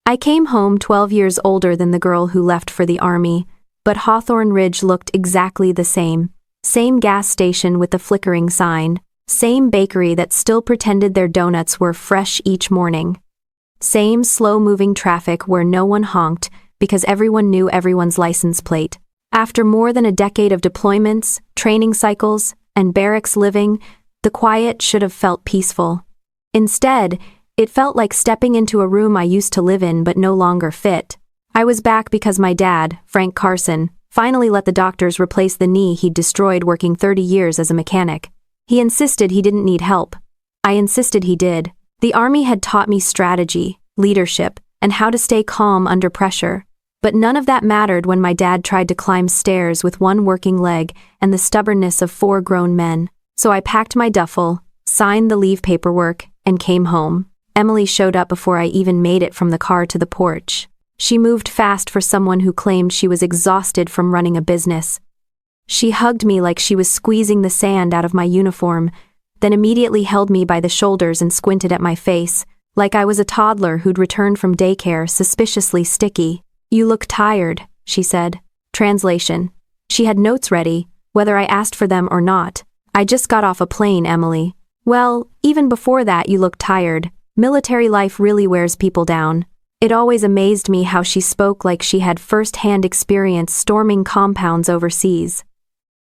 I came home 12 years older than the girl who left for the army, but Hawthorne Ridge looked exactly the same. Same gas station with the flickering sign. Same bakery that still pretended their donuts were fresh each morning. Same slow-moving traffic where no one honked because everyone knew everyone's license plate. After more than a decade of deployments, training cycles, and barracks living, the quiet should have felt peaceful. Instead, it felt like stepping into a room I used to live in but no longer fit. I was back because my dad, Frank Carson, finally let the doctors replace the knee he'd destroyed working 30 years as a mechanic. He insisted he didn't need help. I insisted he did. The Army had taught me strategy, leadership, and how to stay calm under pressure. But none of that mattered when my dad tried to climb stairs with one working leg and the stubbornness of 4 grown men. So I packed my duffel, signed the leave paperwork, and came home. Emily showed up before I even made it from the car to the porch. She moved fast for someone who claimed she was exhausted from running a business. She hugged me like she was squeezing the sand out of my uniform, then immediately held me by the shoulders and squinted at my face, like I was a toddler who'd returned from daycare, suspiciously sticky. "You look tired," she said. Translation. She had notes ready, whether I asked for them or not. "I just got off a plane, Emily." "Well, even before that you looked tired. Military life really wears people down." It always amazed me how she spoke like she had first-hand experience storming compounds overseas.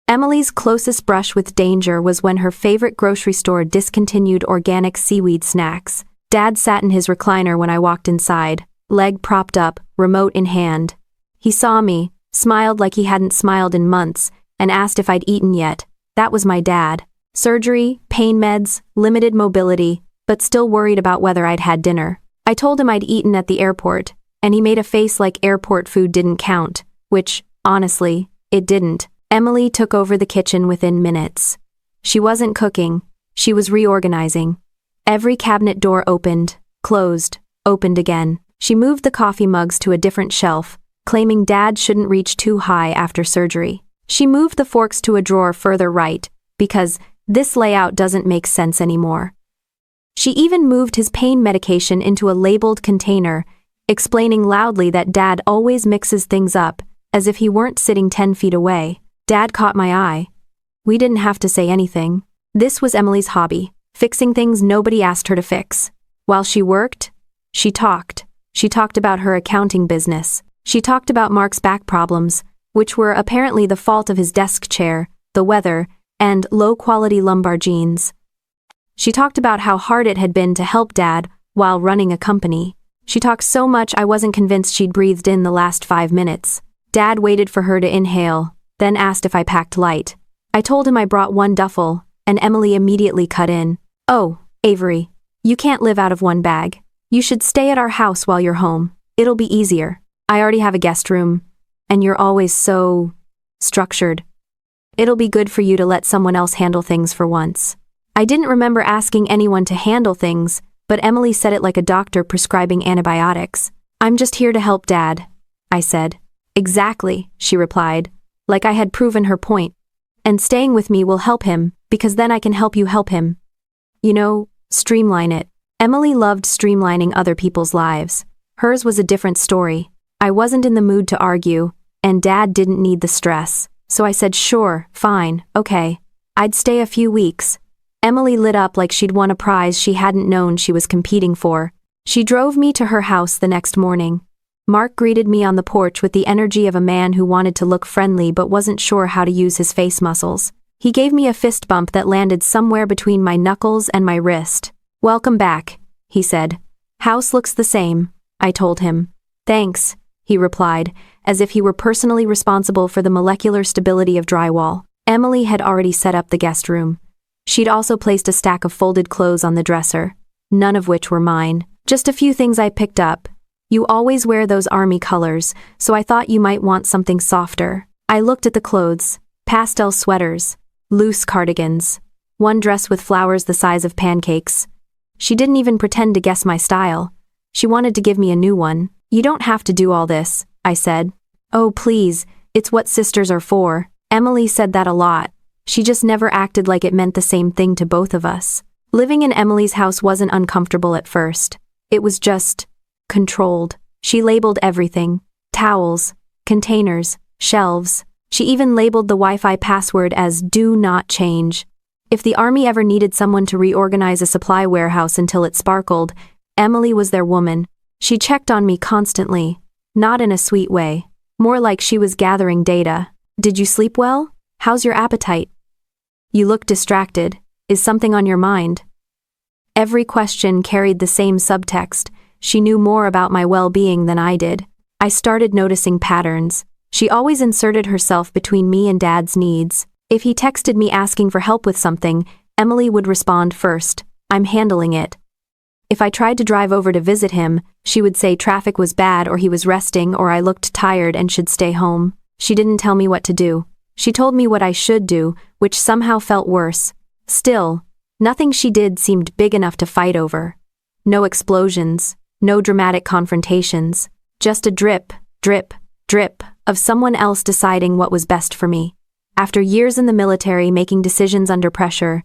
Emily's closest brush with danger was when her favorite grocery store discontinued organic seaweed snacks. Dad sat in his recliner when I walked inside, leg propped up, remote in hand. He saw me, smiled like he hadn't smiled in months, and asked if I'd eaten yet. That was my dad. Surgery, pain meds, limited mobility, but still worried about whether I'd had dinner. I told him I'd eaten at the airport, and he made a face like airport food didn't count, which, honestly, it didn't. Emily took over the kitchen within minutes. She wasn't cooking, she was reorganizing. Every cabinet door opened, closed, opened again. She moved the coffee mugs to a different shelf, claiming Dad shouldn't reach too high after surgery. She moved the forks to a drawer further right, because this layout doesn't make sense anymore. She even moved his pain medication into a labeled container, explaining loudly that Dad always mixes things up, as if he weren't sitting 10 feet away. Dad caught my eye. We didn't have to say anything. This was Emily's hobby, fixing things nobody asked her to fix. While she worked, she talked. She talked about her accounting business. She talked about Mark's back problems, which were apparently the fault of his desk chair, the weather, and low-quality lumbar jeans. She talked about how hard it had been to help Dad while running a company. She talked so much I wasn't convinced she'd breathed in the last 5 minutes. Dad waited for her to inhale, then asked if I packed light. I told him I brought one duffel, and Emily immediately cut in. "Oh, Avery, you can't live out of one bag. You should stay at our house while you're home. It'll be easier. I already have a guest room, and you're always so structured. It'll be good for you to let someone else handle things for once." I didn't remember asking anyone to handle things, but Emily said it like a doctor prescribing antibiotics. "I'm just here to help Dad," I said. "Exactly," she replied, like I had proven her point. "And staying with me will help him, because then I can help you help him. You know, streamline it." Emily loved streamlining other people's lives. Hers was a different story. I wasn't in the mood to argue, and Dad didn't need the stress, so I said sure, fine, okay. I'd stay a few weeks. Emily lit up like she'd won a prize she hadn't known she was competing for. She drove me to her house the next morning. Mark greeted me on the porch with the energy of a man who wanted to look friendly but wasn't sure how to use his face muscles. He gave me a fist bump that landed somewhere between my knuckles and my wrist. "Welcome back," he said. "House looks the same," I told him. "Thanks," he replied, as if he were personally responsible for the molecular stability of drywall. Emily had already set up the guest room. She'd also placed a stack of folded clothes on the dresser, none of which were mine. Just a few things I picked up. "You always wear those army colors, so I thought you might want something softer." I looked at the clothes. Pastel sweaters, loose cardigans, one dress with flowers the size of pancakes. She didn't even pretend to guess my style. She wanted to give me a new one. "You don't have to do all this," I said. "Oh please, it's what sisters are for." Emily said that a lot. She just never acted like it meant the same thing to both of us. Living in Emily's house wasn't uncomfortable at first. It was just controlled. She labeled everything: towels, containers, shelves. She even labeled the Wi-Fi password as "Do Not Change." If the army ever needed someone to reorganize a supply warehouse until it sparkled, Emily was their woman. She checked on me constantly, not in a sweet way, more like she was gathering data. "Did you sleep well? How's your appetite? You look distracted. Is something on your mind?" Every question carried the same subtext. She knew more about my well-being than I did. I started noticing patterns. She always inserted herself between me and Dad's needs. If he texted me asking for help with something, Emily would respond first, "I'm handling it." If I tried to drive over to visit him, she would say traffic was bad or he was resting or I looked tired and should stay home. She didn't tell me what to do. She told me what I should do, which somehow felt worse. Still, nothing she did seemed big enough to fight over. No explosions, no dramatic confrontations, just a drip, drip, drip of someone else deciding what was best for me. After years in the military making decisions under pressure,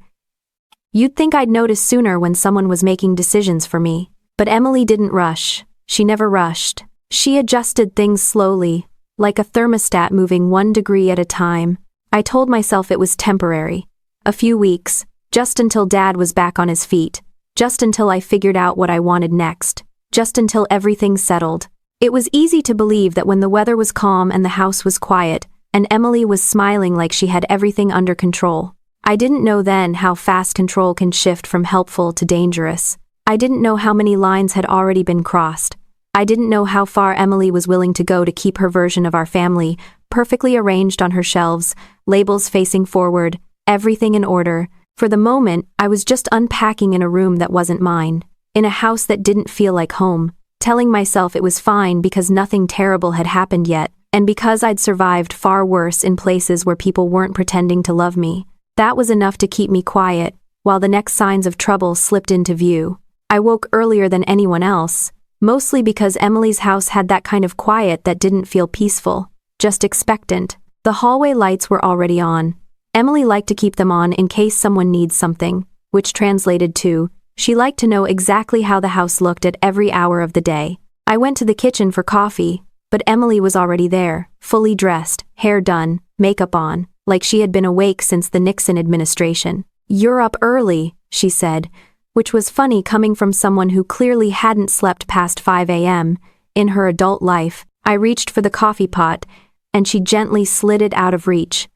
you'd think I'd notice sooner when someone was making decisions for me. But Emily didn't rush. She never rushed. She adjusted things slowly, like a thermostat moving 1 degree at a time. I told myself it was temporary. A few weeks, just until Dad was back on his feet, just until I figured out what I wanted next, just until everything settled. It was easy to believe that when the weather was calm and the house was quiet, and Emily was smiling like she had everything under control. I didn't know then how fast control can shift from helpful to dangerous. I didn't know how many lines had already been crossed. I didn't know how far Emily was willing to go to keep her version of our family perfectly arranged on her shelves, labels facing forward, everything in order. For the moment, I was just unpacking in a room that wasn't mine, in a house that didn't feel like home, telling myself it was fine because nothing terrible had happened yet, and because I'd survived far worse in places where people weren't pretending to love me. That was enough to keep me quiet, while the next signs of trouble slipped into view. I woke earlier than anyone else, mostly because Emily's house had that kind of quiet that didn't feel peaceful, just expectant. The hallway lights were already on. Emily liked to keep them on in case someone needs something, which translated to, she liked to know exactly how the house looked at every hour of the day. I went to the kitchen for coffee, but Emily was already there, fully dressed, hair done, makeup on, like she had been awake since the Nixon administration. "You're up early," she said, which was funny coming from someone who clearly hadn't slept past 5 a.m. in her adult life. I reached for the coffee pot, and she gently slid it out of reach.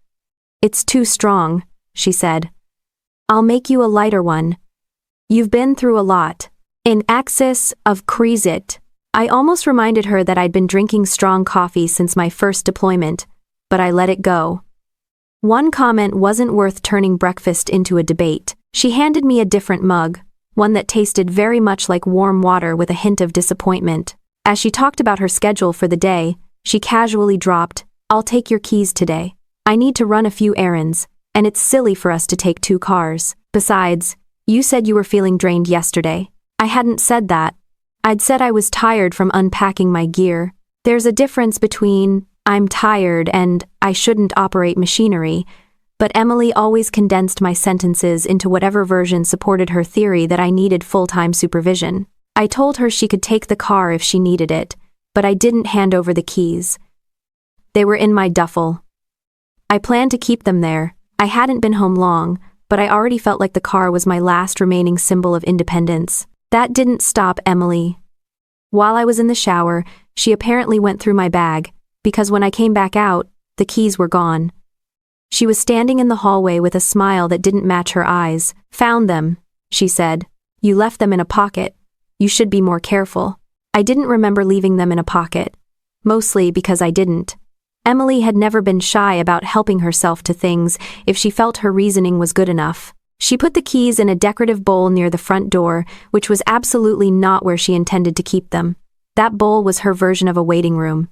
"It's too strong," she said. "I'll make you a lighter one. You've been through a lot." In excess of it. I almost reminded her that I'd been drinking strong coffee since my first deployment, but I let it go. One comment wasn't worth turning breakfast into a debate. She handed me a different mug, one that tasted very much like warm water with a hint of disappointment. As she talked about her schedule for the day, she casually dropped, "I'll take your keys today. I need to run a few errands, and it's silly for us to take 2 cars. Besides, you said you were feeling drained yesterday." I hadn't said that. I'd said I was tired from unpacking my gear. There's a difference between, "I'm tired" and "I shouldn't operate machinery," but Emily always condensed my sentences into whatever version supported her theory that I needed full-time supervision. I told her she could take the car if she needed it, but I didn't hand over the keys. They were in my duffel. I planned to keep them there. I hadn't been home long, but I already felt like the car was my last remaining symbol of independence. That didn't stop Emily. While I was in the shower, she apparently went through my bag, because when I came back out, the keys were gone. She was standing in the hallway with a smile that didn't match her eyes. "Found them," she said. "You left them in a pocket. You should be more careful." I didn't remember leaving them in a pocket, mostly because I didn't. Emily had never been shy about helping herself to things if she felt her reasoning was good enough. She put the keys in a decorative bowl near the front door, which was absolutely not where she intended to keep them. That bowl was her version of a waiting room.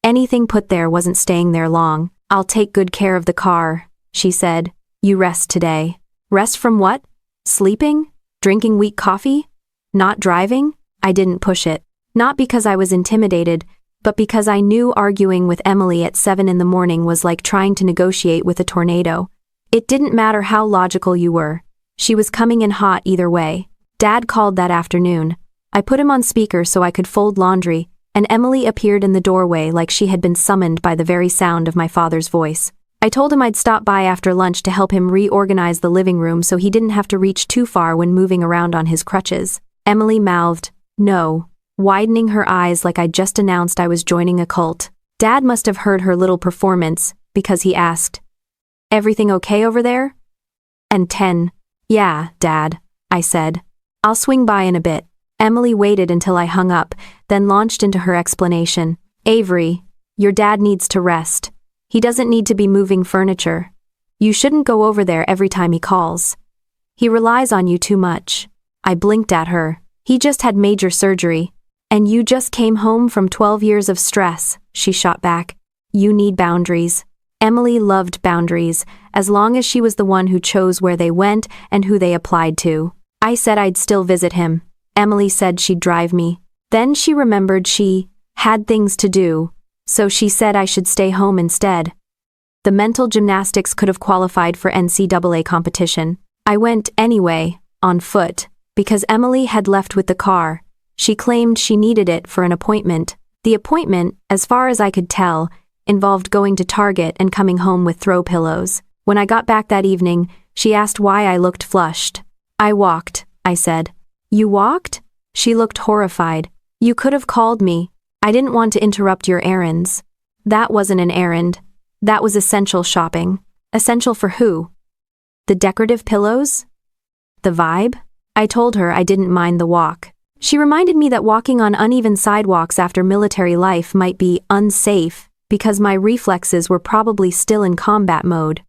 Anything put there wasn't staying there long. "I'll take good care of the car," she said. "You rest today." Rest from what? Sleeping? Drinking weak coffee? Not driving? I didn't push it. Not because I was intimidated, but because I knew arguing with Emily at 7 in the morning was like trying to negotiate with a tornado. It didn't matter how logical you were. She was coming in hot either way. Dad called that afternoon. I put him on speaker so I could fold laundry, and Emily appeared in the doorway like she had been summoned by the very sound of my father's voice. I told him I'd stop by after lunch to help him reorganize the living room so he didn't have to reach too far when moving around on his crutches. Emily mouthed, "No," widening her eyes like I'd just announced I was joining a cult. Dad must have heard her little performance, because he asked, "Everything okay over there?" And 10. "Yeah, Dad," I said. "I'll swing by in a bit." Emily waited until I hung up, then launched into her explanation. "Avery, your dad needs to rest. He doesn't need to be moving furniture. You shouldn't go over there every time he calls. He relies on you too much." I blinked at her. "He just had major surgery. And you just came home from 12 years of stress," she shot back. "You need boundaries." Emily loved boundaries, as long as she was the one who chose where they went and who they applied to. I said I'd still visit him. Emily said she'd drive me. Then she remembered she had things to do, so she said I should stay home instead. The mental gymnastics could have qualified for NCAA competition. I went anyway, on foot, because Emily had left with the car. She claimed she needed it for an appointment. The appointment, as far as I could tell, involved going to Target and coming home with throw pillows. When I got back that evening, she asked why I looked flushed. "I walked," I said. "You walked?" She looked horrified. "You could have called me. I didn't want to interrupt your errands." That wasn't an errand. That was essential shopping. Essential for who? The decorative pillows? The vibe? I told her I didn't mind the walk. She reminded me that walking on uneven sidewalks after military life might be unsafe because my reflexes were probably still in combat mode.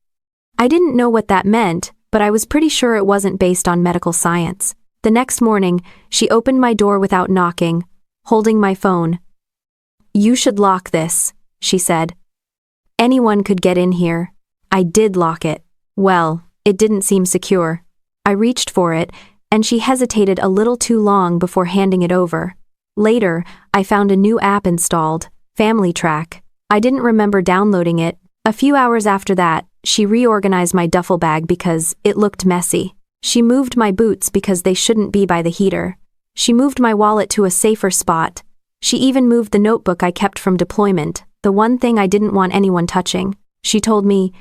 I didn't know what that meant, but I was pretty sure it wasn't based on medical science. The next morning, she opened my door without knocking, holding my phone. "You should lock this," she said. "Anyone could get in here." I did lock it. Well, it didn't seem secure. I reached for it, and she hesitated a little too long before handing it over. Later, I found a new app installed, Family Track. I didn't remember downloading it. A few hours after that, she reorganized my duffel bag because it looked messy. She moved my boots because they shouldn't be by the heater. She moved my wallet to a safer spot. She even moved the notebook I kept from deployment, the one thing I didn't want anyone touching. She told me,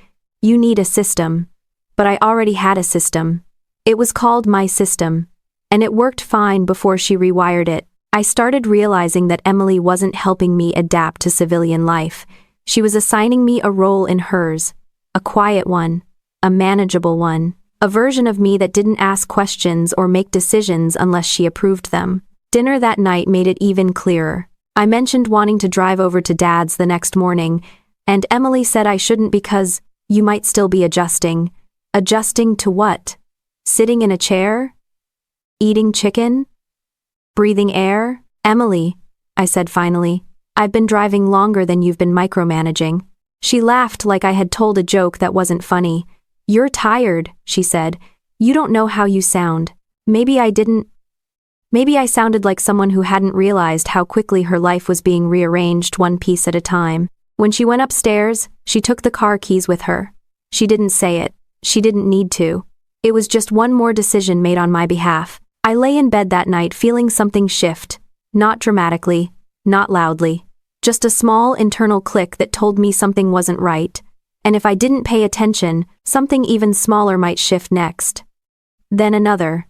"You need a system." But I already had a system. It was called My System, and it worked fine before she rewired it. I started realizing that Emily wasn't helping me adapt to civilian life. She was assigning me a role in hers, a quiet one, a manageable one, a version of me that didn't ask questions or make decisions unless she approved them. Dinner that night made it even clearer. I mentioned wanting to drive over to Dad's the next morning, and Emily said I shouldn't because you might still be adjusting. Adjusting to what? Sitting in a chair? Eating chicken? Breathing air? "Emily," I said finally, "I've been driving longer than you've been micromanaging." She laughed like I had told a joke that wasn't funny. "You're tired," she said. "You don't know how you sound." Maybe I didn't. Maybe I sounded like someone who hadn't realized how quickly her life was being rearranged one piece at a time. When she went upstairs, she took the car keys with her. She didn't say it. She didn't need to. It was just one more decision made on my behalf. I lay in bed that night feeling something shift. Not dramatically, not loudly. Just a small internal click that told me something wasn't right. And if I didn't pay attention, something even smaller might shift next. Then another.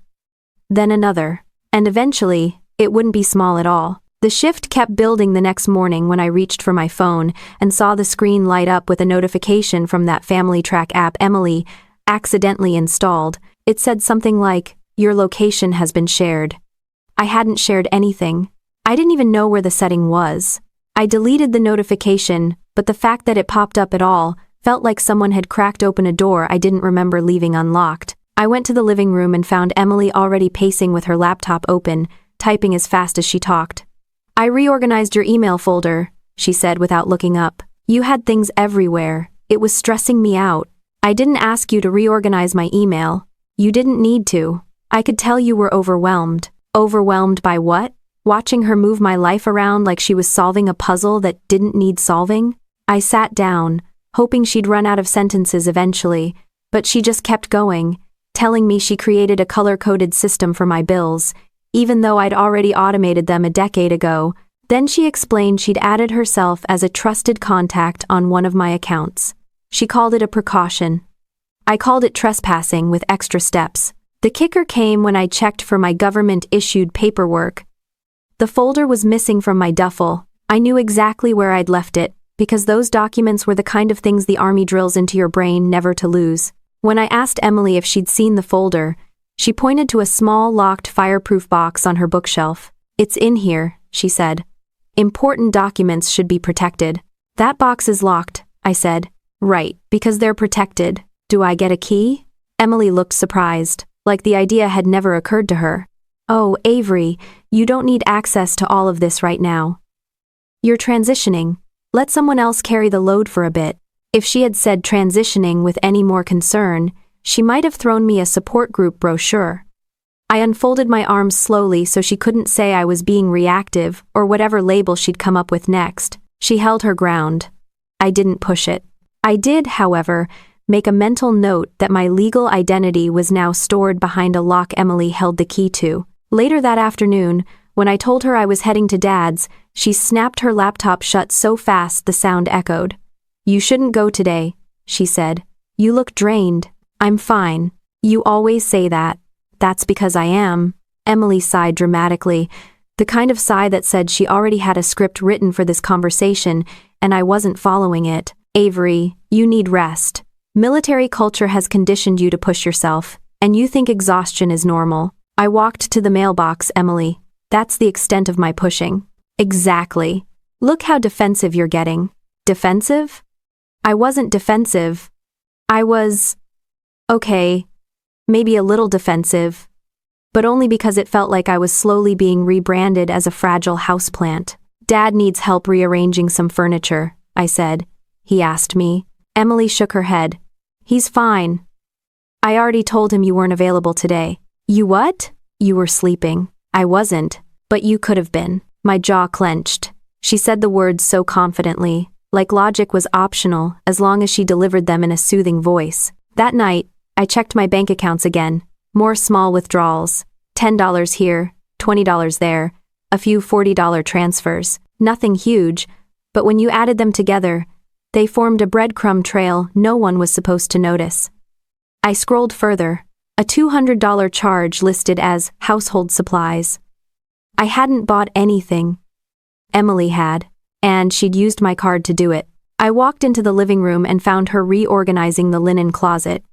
Then another. And eventually, it wouldn't be small at all. The shift kept building the next morning when I reached for my phone and saw the screen light up with a notification from that Family Track app Emily accidentally installed. It said something like, "Your location has been shared." I hadn't shared anything. I didn't even know where the setting was. I deleted the notification, but the fact that it popped up at all felt like someone had cracked open a door I didn't remember leaving unlocked. I went to the living room and found Emily already pacing with her laptop open, typing as fast as she talked. "I reorganized your email folder," she said without looking up. "You had things everywhere. It was stressing me out. I didn't ask you to reorganize my email. You didn't need to. I could tell you were overwhelmed." Overwhelmed by what? Watching her move my life around like she was solving a puzzle that didn't need solving? I sat down, hoping she'd run out of sentences eventually, but she just kept going, telling me she created a color-coded system for my bills, even though I'd already automated them a decade ago, Then she explained she'd added herself as a trusted contact on one of my accounts. She called it a precaution. I called it trespassing with extra steps. The kicker came when I checked for my government-issued paperwork. The folder was missing from my duffel. I knew exactly where I'd left it, because those documents were the kind of things the Army drills into your brain never to lose. When I asked Emily if she'd seen the folder, she pointed to a small, locked, fireproof box on her bookshelf. "It's in here," she said. "Important documents should be protected." "That box is locked," I said. "Right, because they're protected. Do I get a key?" Emily looked surprised, like the idea had never occurred to her. "Oh, Avery, you don't need access to all of this right now. You're transitioning. Let someone else carry the load for a bit." If she had said transitioning with any more concern, she might have thrown me a support group brochure. I unfolded my arms slowly so she couldn't say I was being reactive or whatever label she'd come up with next. She held her ground. I didn't push it. I did, however, make a mental note that my legal identity was now stored behind a lock Emily held the key to. Later that afternoon, when I told her I was heading to Dad's, she snapped her laptop shut so fast the sound echoed. "You shouldn't go today," she said. "You look drained." "I'm fine. You always say that." "That's because I am." Emily sighed dramatically, the kind of sigh that said she already had a script written for this conversation and I wasn't following it. "Avery, you need rest. Military culture has conditioned you to push yourself, and you think exhaustion is normal." I walked to the mailbox, Emily. "That's the extent of my pushing." "Exactly. Look how defensive you're getting." "Defensive?" "I wasn't defensive. I was... okay, maybe a little defensive, but only because it felt like I was slowly being rebranded as a fragile houseplant." "Dad needs help rearranging some furniture," I said. He asked me. Emily shook her head. "He's fine. I already told him you weren't available today." "You what?" "You were sleeping." "I wasn't, but you could have been." My jaw clenched. She said the words so confidently, like logic was optional as long as she delivered them in a soothing voice. That night, I checked my bank accounts again. More small withdrawals. $10 here, $20 there, a few $40 transfers. Nothing huge, but when you added them together, they formed a breadcrumb trail no one was supposed to notice. I scrolled further. A $200 charge listed as household supplies. I hadn't bought anything. Emily had, and she'd used my card to do it. I walked into the living room and found her reorganizing the linen closet.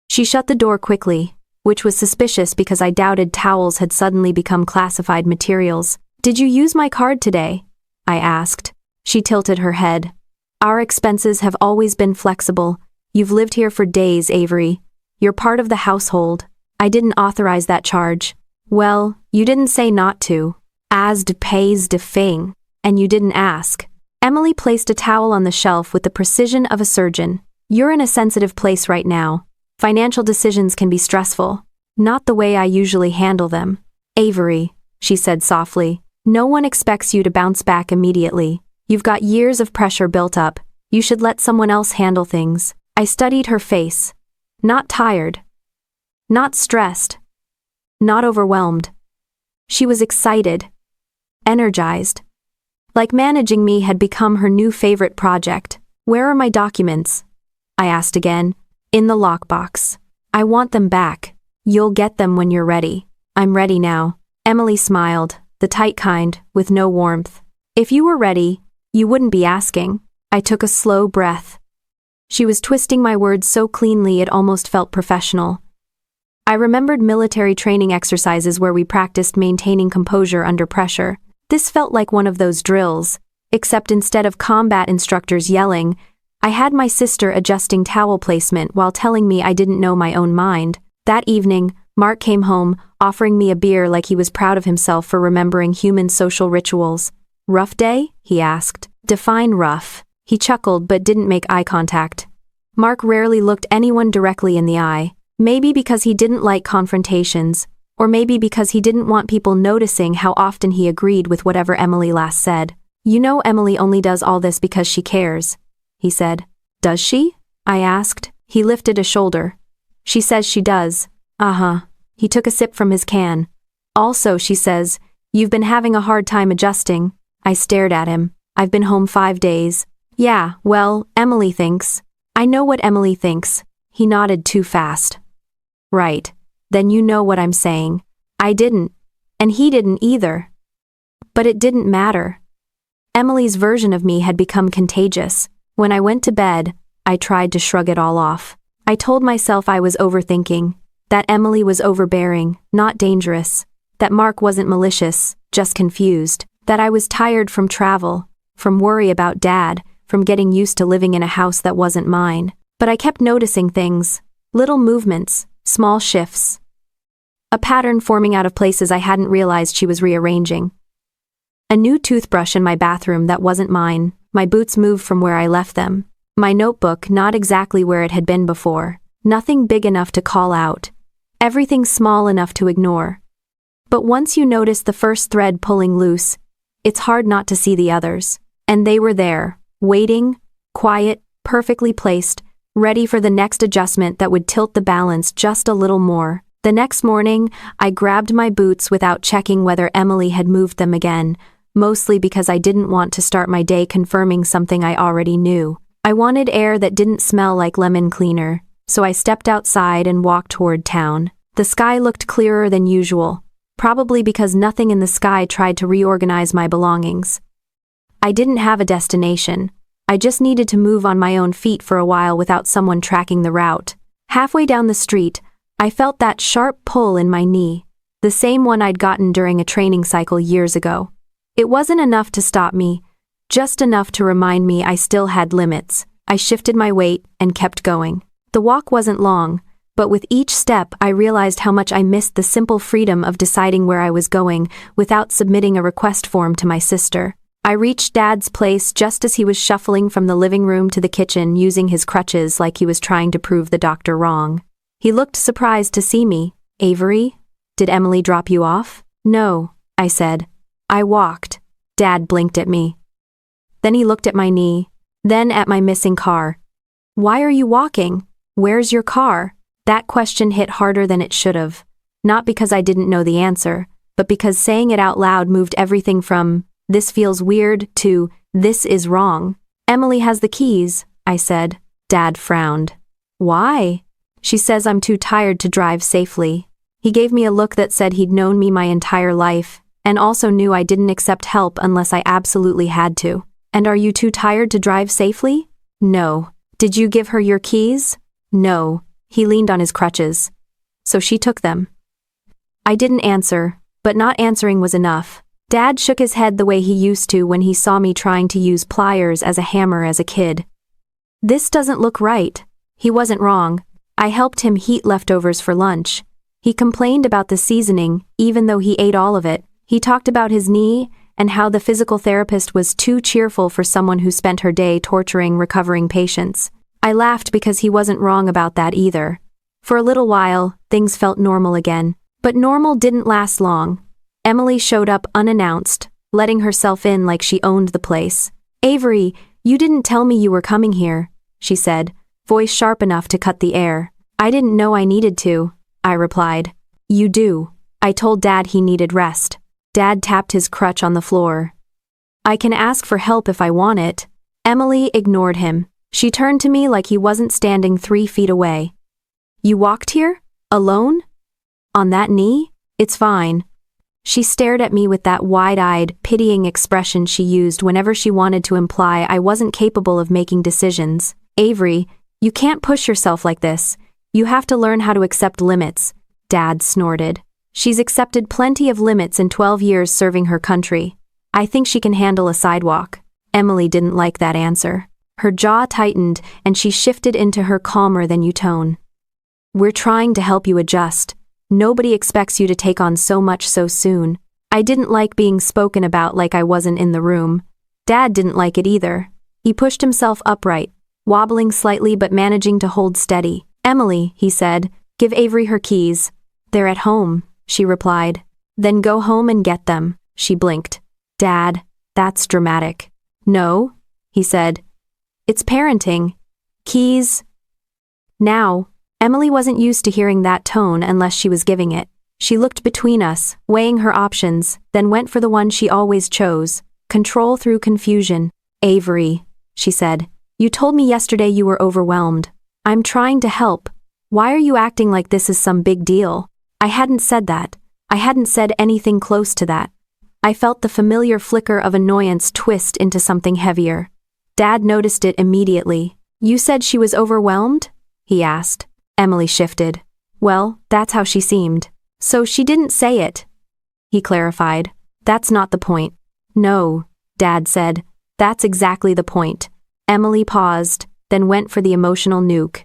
She shut the door quickly, which was suspicious because I doubted towels had suddenly become classified materials. "Did you use my card today?" I asked. She tilted her head. "Our expenses have always been flexible. You've lived here for days, Avery. You're part of the household. I didn't authorize that charge." "Well, you didn't say not to. As de pays de fing. And you didn't ask." Emily placed a towel on the shelf with the precision of a surgeon. "You're in a sensitive place right now. Financial decisions can be stressful. Not the way I usually handle them." "Avery," she said softly, "no one expects you to bounce back immediately. You've got years of pressure built up. You should let someone else handle things." I studied her face. Not tired. Not stressed. Not overwhelmed. She was excited. Energized. Like managing me had become her new favorite project. "Where are my documents?" I asked again. "In the lockbox." "I want them back." "You'll get them when you're ready." "I'm ready now." Emily smiled, the tight kind, with no warmth. "If you were ready, you wouldn't be asking." I took a slow breath. She was twisting my words so cleanly it almost felt professional. I remembered military training exercises where we practiced maintaining composure under pressure. This felt like one of those drills, except instead of combat instructors yelling, I had my sister adjusting towel placement while telling me I didn't know my own mind. That evening, Mark came home, offering me a beer like he was proud of himself for remembering human social rituals. "Rough day?" he asked. "Define rough." He chuckled but didn't make eye contact. Mark rarely looked anyone directly in the eye. Maybe because he didn't like confrontations, or maybe because he didn't want people noticing how often he agreed with whatever Emily last said. "You know Emily only does all this because she cares," he said. "Does she?" I asked. He lifted a shoulder. "She says she does." "Uh-huh." He took a sip from his can. "Also, she says, you've been having a hard time adjusting." I stared at him. I've been home 5 days. Yeah, well, Emily thinks. I know what Emily thinks. He nodded too fast. Right. Then you know what I'm saying. I didn't. And he didn't either. But it didn't matter. Emily's version of me had become contagious. When I went to bed, I tried to shrug it all off. I told myself I was overthinking, that Emily was overbearing, not dangerous, that Mark wasn't malicious, just confused, that I was tired from travel, from worry about Dad, from getting used to living in a house that wasn't mine. But I kept noticing things, little movements, small shifts. A pattern forming out of places I hadn't realized she was rearranging. A new toothbrush in my bathroom that wasn't mine, my boots moved from where I left them. My notebook not exactly where it had been before, nothing big enough to call out, everything small enough to ignore. But once you notice the first thread pulling loose, it's hard not to see the others. And they were there, waiting, quiet, perfectly placed, ready for the next adjustment that would tilt the balance just a little more. The next morning, I grabbed my boots without checking whether Emily had moved them again, mostly because I didn't want to start my day confirming something I already knew. I wanted air that didn't smell like lemon cleaner, so I stepped outside and walked toward town. The sky looked clearer than usual, probably because nothing in the sky tried to reorganize my belongings. I didn't have a destination. I just needed to move on my own feet for a while without someone tracking the route. Halfway down the street, I felt that sharp pull in my knee, the same one I'd gotten during a training cycle years ago. It wasn't enough to stop me, just enough to remind me I still had limits. I shifted my weight and kept going. The walk wasn't long, but with each step I realized how much I missed the simple freedom of deciding where I was going without submitting a request form to my sister. I reached Dad's place just as he was shuffling from the living room to the kitchen using his crutches like he was trying to prove the doctor wrong. He looked surprised to see me. Avery? Did Emily drop you off? No, I said. I walked. Dad blinked at me. Then he looked at my knee, then at my missing car. Why are you walking? Where's your car? That question hit harder than it should have. Not because I didn't know the answer, but because saying it out loud moved everything from, this feels weird, to, this is wrong. Emily has the keys, I said. Dad frowned. Why? She says I'm too tired to drive safely. He gave me a look that said he'd known me my entire life, and also knew I didn't accept help unless I absolutely had to. And are you too tired to drive safely? No. Did you give her your keys? No. He leaned on his crutches. So she took them. I didn't answer, but not answering was enough. Dad shook his head the way he used to when he saw me trying to use pliers as a hammer as a kid. This doesn't look right. He wasn't wrong. I helped him heat leftovers for lunch. He complained about the seasoning, even though he ate all of it. He talked about his knee and how the physical therapist was too cheerful for someone who spent her day torturing recovering patients. I laughed because he wasn't wrong about that either. For a little while, things felt normal again. But normal didn't last long. Emily showed up unannounced, letting herself in like she owned the place. Avery, you didn't tell me you were coming here, she said, voice sharp enough to cut the air. I didn't know I needed to, I replied. You do. I told Dad he needed rest. Dad tapped his crutch on the floor. I can ask for help if I want it. Emily ignored him. She turned to me like he wasn't standing 3 feet away. You walked here? Alone? On that knee? It's fine. She stared at me with that wide-eyed, pitying expression she used whenever she wanted to imply I wasn't capable of making decisions. Avery, you can't push yourself like this. You have to learn how to accept limits, Dad snorted. She's accepted plenty of limits in 12 years serving her country. I think she can handle a sidewalk. Emily didn't like that answer. Her jaw tightened and she shifted into her calmer-than-you tone. We're trying to help you adjust. Nobody expects you to take on so much so soon. I didn't like being spoken about like I wasn't in the room. Dad didn't like it either. He pushed himself upright, wobbling slightly but managing to hold steady. Emily, he said, give Avery her keys. They're at home, she replied. Then go home and get them, she blinked. Dad, that's dramatic. No, he said. It's parenting. Keys. Now, Emily wasn't used to hearing that tone unless she was giving it. She looked between us, weighing her options, then went for the one she always chose. Control through confusion. Avery, she said. You told me yesterday you were overwhelmed. I'm trying to help. Why are you acting like this is some big deal? I hadn't said that. I hadn't said anything close to that. I felt the familiar flicker of annoyance twist into something heavier. Dad noticed it immediately. You said she was overwhelmed? He asked. Emily shifted. Well, that's how she seemed. So she didn't say it. He clarified. That's not the point. No, Dad said. That's exactly the point. Emily paused, then went for the emotional nuke.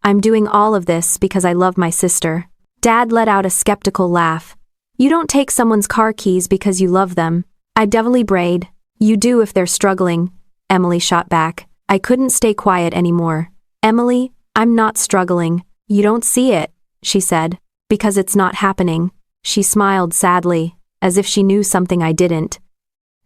I'm doing all of this because I love my sister. Dad let out a skeptical laugh. You don't take someone's car keys because you love them. I devilly brayed. You do if they're struggling. Emily shot back. I couldn't stay quiet anymore. Emily, I'm not struggling. You don't see it, she said. Because it's not happening. She smiled sadly, as if she knew something I didn't.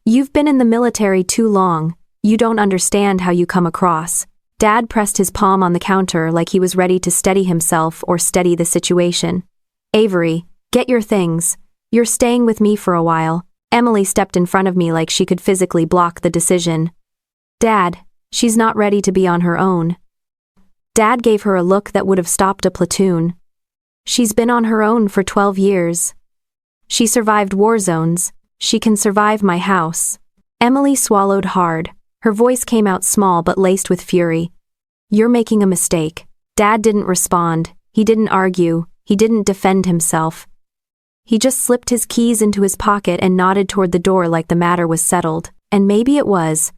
You've been in the military too long. You don't understand how you come across. Dad pressed his palm on the counter like he was ready to steady himself or steady the situation. Avery, get your things. You're staying with me for a while. Emily stepped in front of me like she could physically block the decision. Dad, she's not ready to be on her own. Dad gave her a look that would have stopped a platoon. She's been on her own for 12 years. She survived war zones. She can survive my house. Emily swallowed hard. Her voice came out small but laced with fury. You're making a mistake. Dad didn't respond. He didn't argue. He didn't defend himself. He just slipped his keys into his pocket and nodded toward the door like the matter was settled. And maybe it was.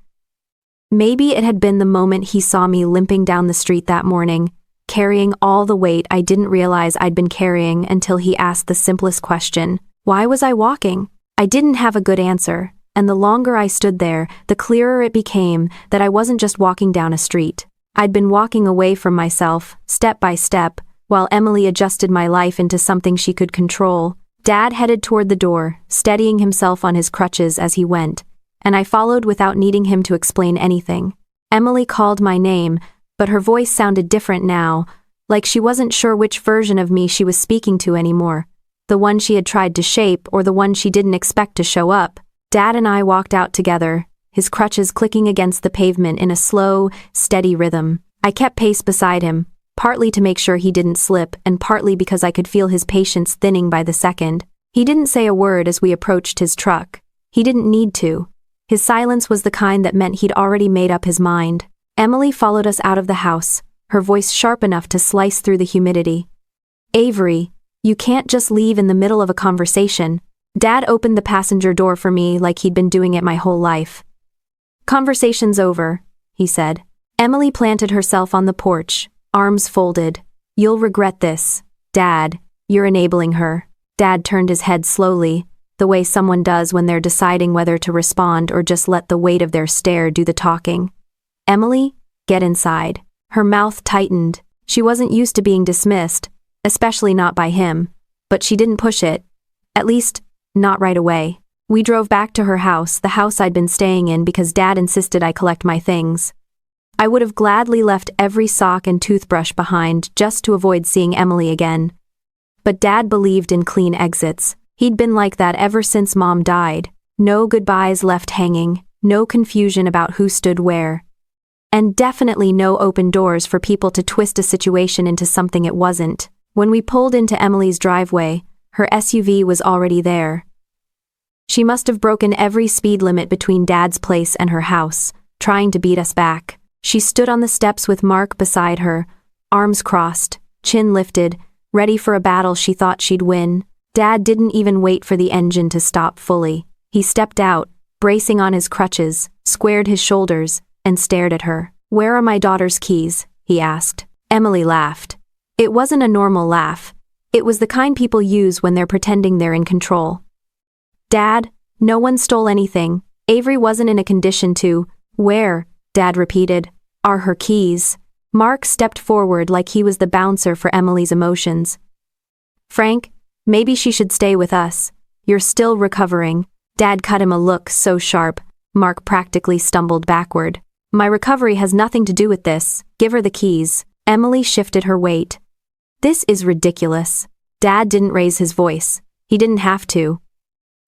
Maybe it had been the moment he saw me limping down the street that morning, carrying all the weight I didn't realize I'd been carrying until he asked the simplest question. Why was I walking? I didn't have a good answer, and the longer I stood there, the clearer it became that I wasn't just walking down a street. I'd been walking away from myself, step by step, while Emily adjusted my life into something she could control. Dad headed toward the door, steadying himself on his crutches as he went, and I followed without needing him to explain anything. Emily called my name, but her voice sounded different now, like she wasn't sure which version of me she was speaking to anymore, the one she had tried to shape or the one she didn't expect to show up. Dad and I walked out together, his crutches clicking against the pavement in a slow, steady rhythm. I kept pace beside him, partly to make sure he didn't slip and partly because I could feel his patience thinning by the second. He didn't say a word as we approached his truck. He didn't need to. His silence was the kind that meant he'd already made up his mind. Emily followed us out of the house, her voice sharp enough to slice through the humidity. Avery, you can't just leave in the middle of a conversation. Dad opened the passenger door for me like he'd been doing it my whole life. Conversation's over, he said. Emily planted herself on the porch, arms folded. You'll regret this. Dad, you're enabling her. Dad turned his head slowly, the way someone does when they're deciding whether to respond or just let the weight of their stare do the talking. Emily, get inside. Her mouth tightened. She wasn't used to being dismissed, especially not by him, but she didn't push it. At least, not right away. We drove back to her house, the house I'd been staying in because Dad insisted I collect my things. I would have gladly left every sock and toothbrush behind just to avoid seeing Emily again. But Dad believed in clean exits. He'd been like that ever since Mom died. No goodbyes left hanging, no confusion about who stood where. And definitely no open doors for people to twist a situation into something it wasn't. When we pulled into Emily's driveway, her SUV was already there. She must have broken every speed limit between Dad's place and her house, trying to beat us back. She stood on the steps with Mark beside her, arms crossed, chin lifted, ready for a battle she thought she'd win. Dad didn't even wait for the engine to stop fully. He stepped out, bracing on his crutches, squared his shoulders, and stared at her. Where are my daughter's keys? He asked. Emily laughed. It wasn't a normal laugh. It was the kind people use when they're pretending they're in control. Dad, no one stole anything. Avery wasn't in a condition to. Where? Dad repeated. Are her keys? Mark stepped forward like he was the bouncer for Emily's emotions. Frank, maybe she should stay with us. You're still recovering. Dad cut him a look so sharp, Mark practically stumbled backward. My recovery has nothing to do with this. Give her the keys. Emily shifted her weight. This is ridiculous. Dad didn't raise his voice. He didn't have to.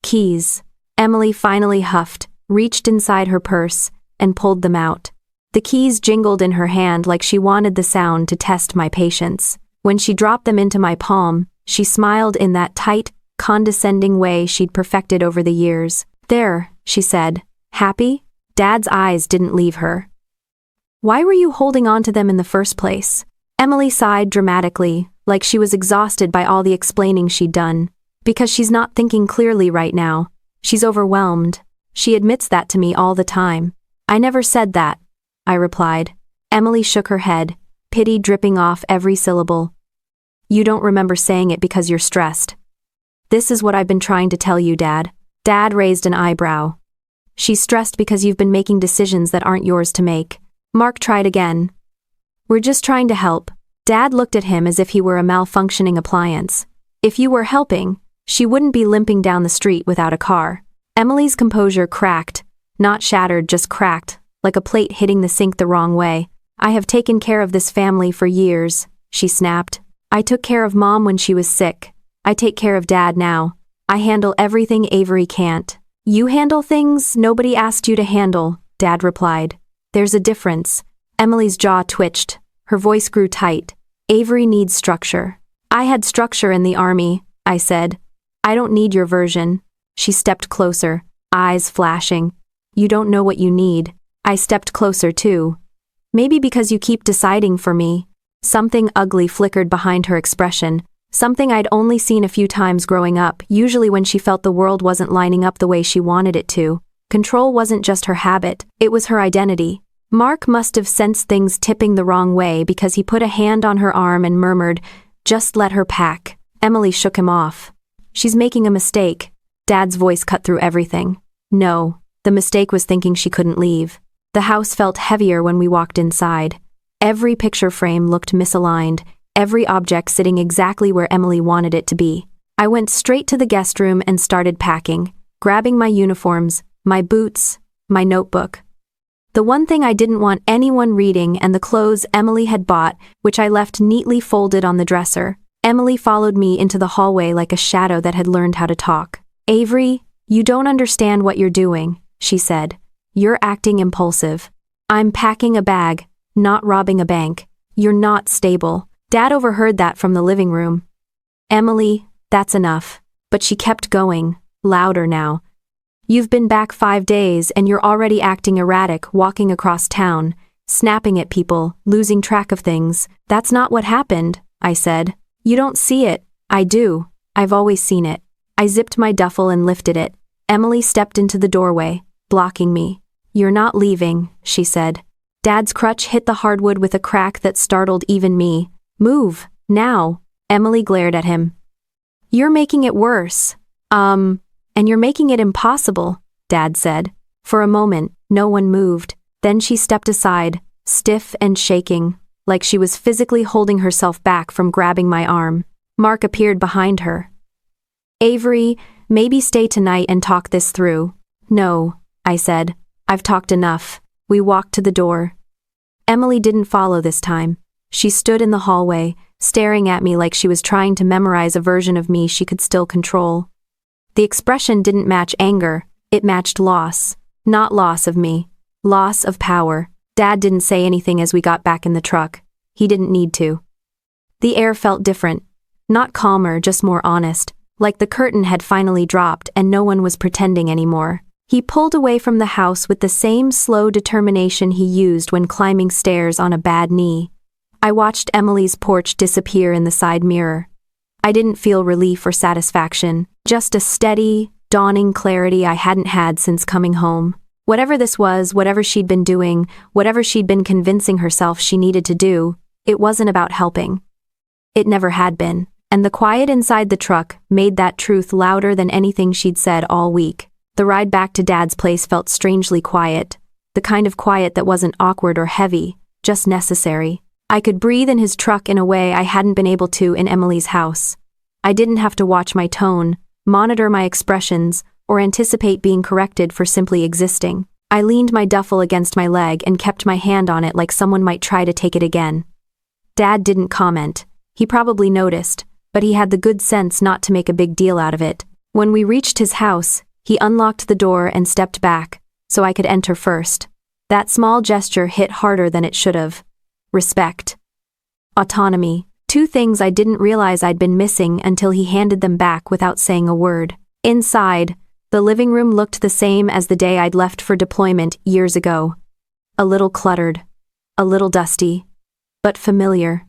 Keys. Emily finally huffed, reached inside her purse, and pulled them out. The keys jingled in her hand like she wanted the sound to test my patience. When she dropped them into my palm, she smiled in that tight, condescending way she'd perfected over the years. "There," she said. "Happy?" Dad's eyes didn't leave her. "Why were you holding on to them in the first place?" Emily sighed dramatically, like she was exhausted by all the explaining she'd done. "Because she's not thinking clearly right now. She's overwhelmed. She admits that to me all the time." "I never said that," I replied. Emily shook her head, pity dripping off every syllable. "You don't remember saying it because you're stressed. This is what I've been trying to tell you, Dad." Dad raised an eyebrow. "She's stressed because you've been making decisions that aren't yours to make." Mark tried again. "We're just trying to help." Dad looked at him as if he were a malfunctioning appliance. "If you were helping, she wouldn't be limping down the street without a car." Emily's composure cracked, not shattered, just cracked, like a plate hitting the sink the wrong way. "I have taken care of this family for years," she snapped. "I took care of Mom when she was sick. I take care of Dad now. I handle everything Avery can't." "You handle things nobody asked you to handle," Dad replied. "There's a difference." Emily's jaw twitched. Her voice grew tight. "Avery needs structure." "I had structure in the army," I said. "I don't need your version." She stepped closer, eyes flashing. "You don't know what you need." I stepped closer too. "Maybe because you keep deciding for me." Something ugly flickered behind her expression, something I'd only seen a few times growing up, usually when she felt the world wasn't lining up the way she wanted it to. Control wasn't just her habit, it was her identity. Mark must have sensed things tipping the wrong way because he put a hand on her arm and murmured, "Just let her pack." Emily shook him off. "She's making a mistake." Dad's voice cut through everything. "No, the mistake was thinking she couldn't leave." The house felt heavier when we walked inside. Every picture frame looked misaligned, every object sitting exactly where Emily wanted it to be. I went straight to the guest room and started packing, grabbing my uniforms, my boots, my notebook. The one thing I didn't want anyone reading and the clothes Emily had bought, which I left neatly folded on the dresser. Emily followed me into the hallway like a shadow that had learned how to talk. "Avery, you don't understand what you're doing," she said. "You're acting impulsive. I'm packing a bag, not robbing a bank. You're not stable." Dad overheard that from the living room. "Emily, that's enough." But she kept going, louder now. "You've been back 5 days and you're already acting erratic, walking across town, snapping at people, losing track of things." "That's not what happened," I said. "You don't see it." "I do. I've always seen it." I zipped my duffel and lifted it. Emily stepped into the doorway, blocking me. "You're not leaving," she said. Dad's crutch hit the hardwood with a crack that startled even me. "Move, now." Emily glared at him. "You're making it worse. And you're making it impossible," Dad said. For a moment, no one moved. Then she stepped aside, stiff and shaking, like she was physically holding herself back from grabbing my arm. Mark appeared behind her. "Avery, maybe stay tonight and talk this through." "No," I said. "I've talked enough." We walked to the door. Emily didn't follow this time. She stood in the hallway, staring at me like she was trying to memorize a version of me she could still control. The expression didn't match anger, it matched loss. Not loss of me. Loss of power. Dad didn't say anything as we got back in the truck. He didn't need to. The air felt different. Not calmer, just more honest, like the curtain had finally dropped and no one was pretending anymore. He pulled away from the house with the same slow determination he used when climbing stairs on a bad knee. I watched Emily's porch disappear in the side mirror. I didn't feel relief or satisfaction, just a steady, dawning clarity I hadn't had since coming home. Whatever this was, whatever she'd been doing, whatever she'd been convincing herself she needed to do, it wasn't about helping. It never had been, and the quiet inside the truck made that truth louder than anything she'd said all week. The ride back to Dad's place felt strangely quiet, the kind of quiet that wasn't awkward or heavy, just necessary. I could breathe in his truck in a way I hadn't been able to in Emily's house. I didn't have to watch my tone, monitor my expressions, or anticipate being corrected for simply existing. I leaned my duffel against my leg and kept my hand on it like someone might try to take it again. Dad didn't comment. He probably noticed, but he had the good sense not to make a big deal out of it. When we reached his house, he unlocked the door and stepped back, so I could enter first. That small gesture hit harder than it should have. Respect. Autonomy. Two things I didn't realize I'd been missing until he handed them back without saying a word. Inside, the living room looked the same as the day I'd left for deployment years ago. A little cluttered. A little dusty. But familiar.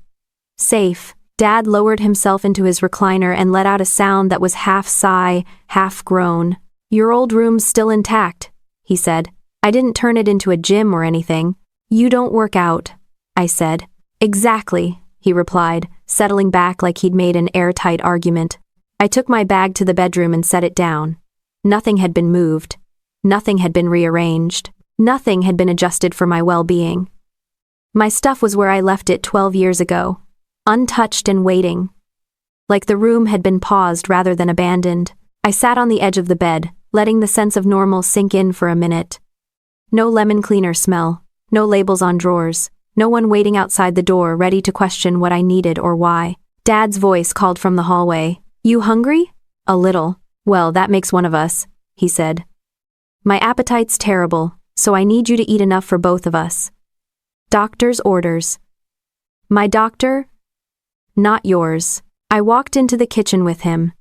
Safe. Dad lowered himself into his recliner and let out a sound that was half sigh, half groan. "Your old room's still intact," he said. "I didn't turn it into a gym or anything." "You don't work out," I said. "Exactly," he replied, settling back like he'd made an airtight argument. I took my bag to the bedroom and set it down. Nothing had been moved. Nothing had been rearranged. Nothing had been adjusted for my well-being. My stuff was where I left it 12 years ago, untouched and waiting. Like the room had been paused rather than abandoned. I sat on the edge of the bed, letting the sense of normal sink in for a minute. No lemon cleaner smell, no labels on drawers, no one waiting outside the door ready to question what I needed or why. Dad's voice called from the hallway. "You hungry?" "A little." "Well, that makes one of us," he said. "My appetite's terrible, so I need you to eat enough for both of us." Doctor's orders. "My doctor?" "Not yours." I walked into the kitchen with him.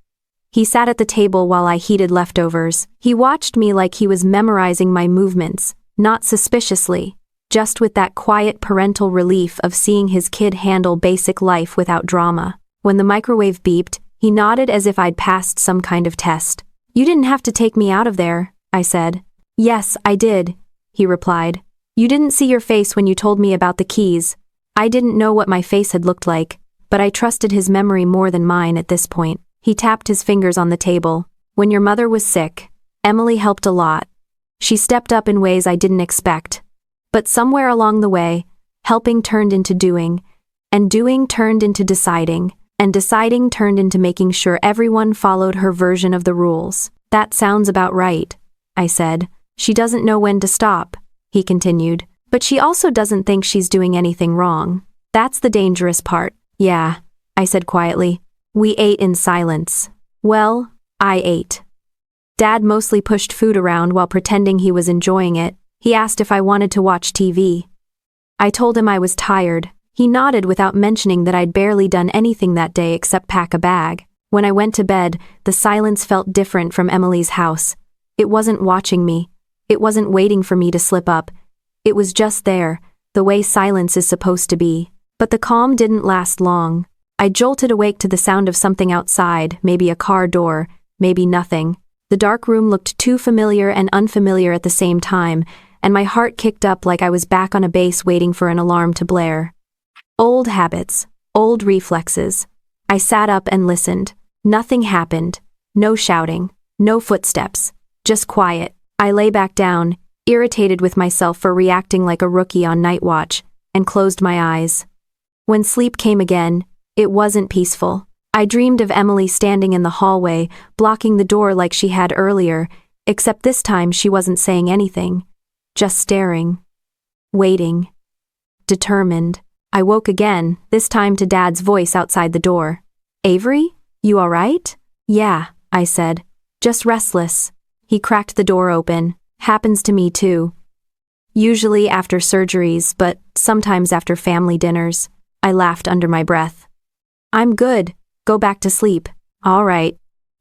He sat at the table while I heated leftovers. He watched me like he was memorizing my movements, not suspiciously, just with that quiet parental relief of seeing his kid handle basic life without drama. When the microwave beeped, he nodded as if I'd passed some kind of test. "You didn't have to take me out of there," I said. "Yes, I did," he replied. "You didn't see your face when you told me about the keys." I didn't know what my face had looked like, but I trusted his memory more than mine at this point. He tapped his fingers on the table. "When your mother was sick, Emily helped a lot. She stepped up in ways I didn't expect. But somewhere along the way, helping turned into doing, and doing turned into deciding, and deciding turned into making sure everyone followed her version of the rules." "That sounds about right," I said. "She doesn't know when to stop," he continued. "But she also doesn't think she's doing anything wrong. That's the dangerous part." "Yeah," I said quietly. We ate in silence. Well, I ate. Dad mostly pushed food around while pretending he was enjoying it. He asked if I wanted to watch TV. I told him I was tired. He nodded without mentioning that I'd barely done anything that day except pack a bag. When I went to bed, the silence felt different from Emily's house. It wasn't watching me. It wasn't waiting for me to slip up. It was just there, the way silence is supposed to be. But the calm didn't last long. I jolted awake to the sound of something outside, maybe a car door, maybe nothing. The dark room looked too familiar and unfamiliar at the same time, and my heart kicked up like I was back on a base waiting for an alarm to blare. Old habits, old reflexes. I sat up and listened. Nothing happened. No shouting, no footsteps, just quiet. I lay back down, irritated with myself for reacting like a rookie on night watch, and closed my eyes. When sleep came again, it wasn't peaceful. I dreamed of Emily standing in the hallway, blocking the door like she had earlier, except this time she wasn't saying anything, just staring, waiting, determined. I woke again, this time to Dad's voice outside the door. "Avery, you all right?" "Yeah," I said. "Just restless." He cracked the door open. "Happens to me too. Usually after surgeries, but sometimes after family dinners." I laughed under my breath. "I'm good. Go back to sleep." "All right,"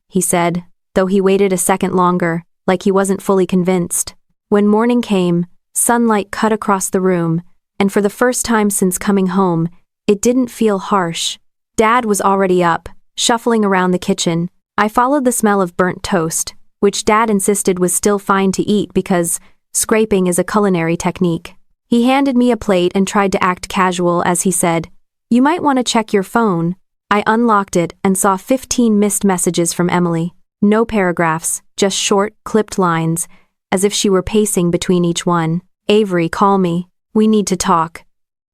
he said, though he waited a second longer, like he wasn't fully convinced. When morning came, sunlight cut across the room, and for the first time since coming home, it didn't feel harsh. Dad was already up, shuffling around the kitchen. I followed the smell of burnt toast, which Dad insisted was still fine to eat because scraping is a culinary technique. He handed me a plate and tried to act casual as he said, "You might want to check your phone." I unlocked it and saw 15 missed messages from Emily. No paragraphs, just short, clipped lines, as if she were pacing between each one. "Avery, call me. We need to talk.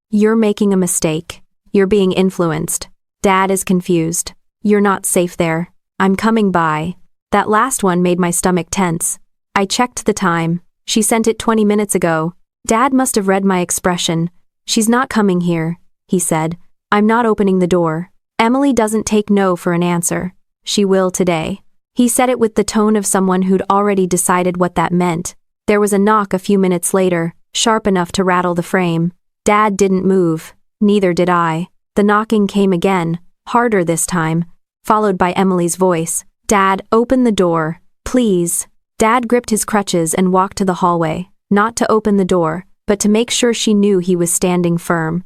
You're making a mistake. You're being influenced. Dad is confused. You're not safe there. I'm coming by." That last one made my stomach tense. I checked the time. She sent it 20 minutes ago. Dad must have read my expression. "She's not coming here," he said. "I'm not opening the door. Emily doesn't take no for an answer. She will today." He said it with the tone of someone who'd already decided what that meant. There was a knock a few minutes later, sharp enough to rattle the frame. Dad didn't move, neither did I. The knocking came again, harder this time, followed by Emily's voice. "Dad, open the door, please." Dad gripped his crutches and walked to the hallway, not to open the door, but to make sure she knew he was standing firm.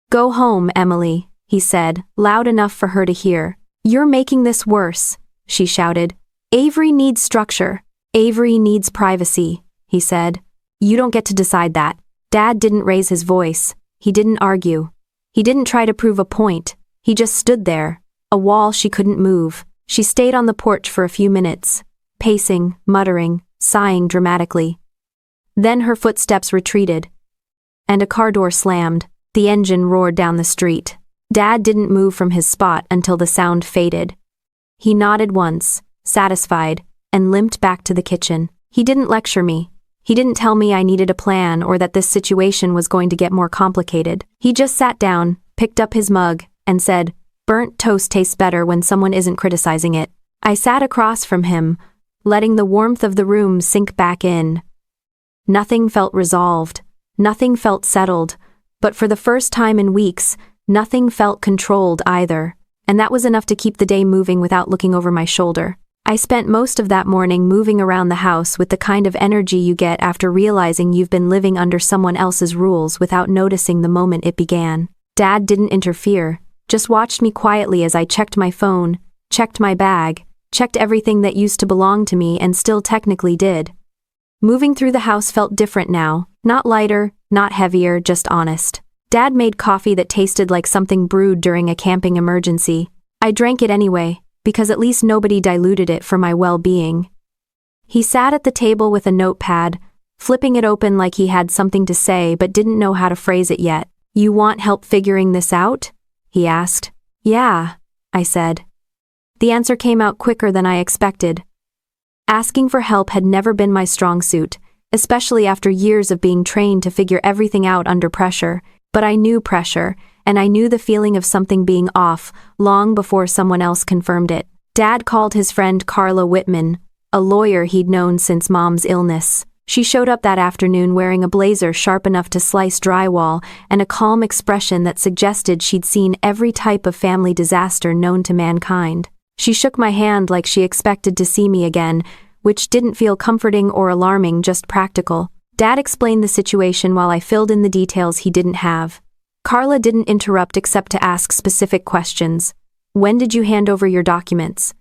"Go home, Emily," he said, loud enough for her to hear. "You're making this worse," she shouted. "Avery needs structure. Avery needs privacy," he said. "You don't get to decide that." Dad didn't raise his voice. He didn't argue. He didn't try to prove a point. He just stood there, a wall she couldn't move. She stayed on the porch for a few minutes, pacing, muttering, sighing dramatically. Then her footsteps retreated, and a car door slammed. The engine roared down the street. Dad didn't move from his spot until the sound faded. He nodded once, satisfied, and limped back to the kitchen. He didn't lecture me. He didn't tell me I needed a plan or that this situation was going to get more complicated. He just sat down, picked up his mug, and said, "Burnt toast tastes better when someone isn't criticizing it." I sat across from him, letting the warmth of the room sink back in. Nothing felt resolved. Nothing felt settled. But for the first time in weeks, nothing felt controlled either. And that was enough to keep the day moving without looking over my shoulder. I spent most of that morning moving around the house with the kind of energy you get after realizing you've been living under someone else's rules without noticing the moment it began. Dad didn't interfere, just watched me quietly as I checked my phone, checked my bag, checked everything that used to belong to me and still technically did. Moving through the house felt different now, not lighter, not heavier, just honest. Dad made coffee that tasted like something brewed during a camping emergency. I drank it anyway, because at least nobody diluted it for my well-being. He sat at the table with a notepad, flipping it open like he had something to say but didn't know how to phrase it yet. "You want help figuring this out?" he asked. "Yeah," I said. The answer came out quicker than I expected. Asking for help had never been my strong suit, especially after years of being trained to figure everything out under pressure. But I knew pressure, and I knew the feeling of something being off long before someone else confirmed it. Dad called his friend Carla Whitman, a lawyer he'd known since Mom's illness. She showed up that afternoon wearing a blazer sharp enough to slice drywall and a calm expression that suggested she'd seen every type of family disaster known to mankind. She shook my hand like she expected to see me again, which didn't feel comforting or alarming, just practical. Dad explained the situation while I filled in the details he didn't have. Carla didn't interrupt except to ask specific questions. "When did you hand over your documents?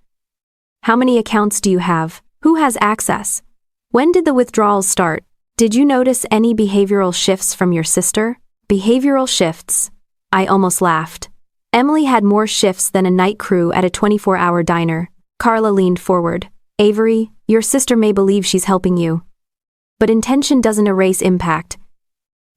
How many accounts do you have? Who has access? When did the withdrawals start? Did you notice any behavioral shifts from your sister?" Behavioral shifts. I almost laughed. Emily had more shifts than a night crew at a 24-hour diner. Carla leaned forward. "Avery, your sister may believe she's helping you, but intention doesn't erase impact.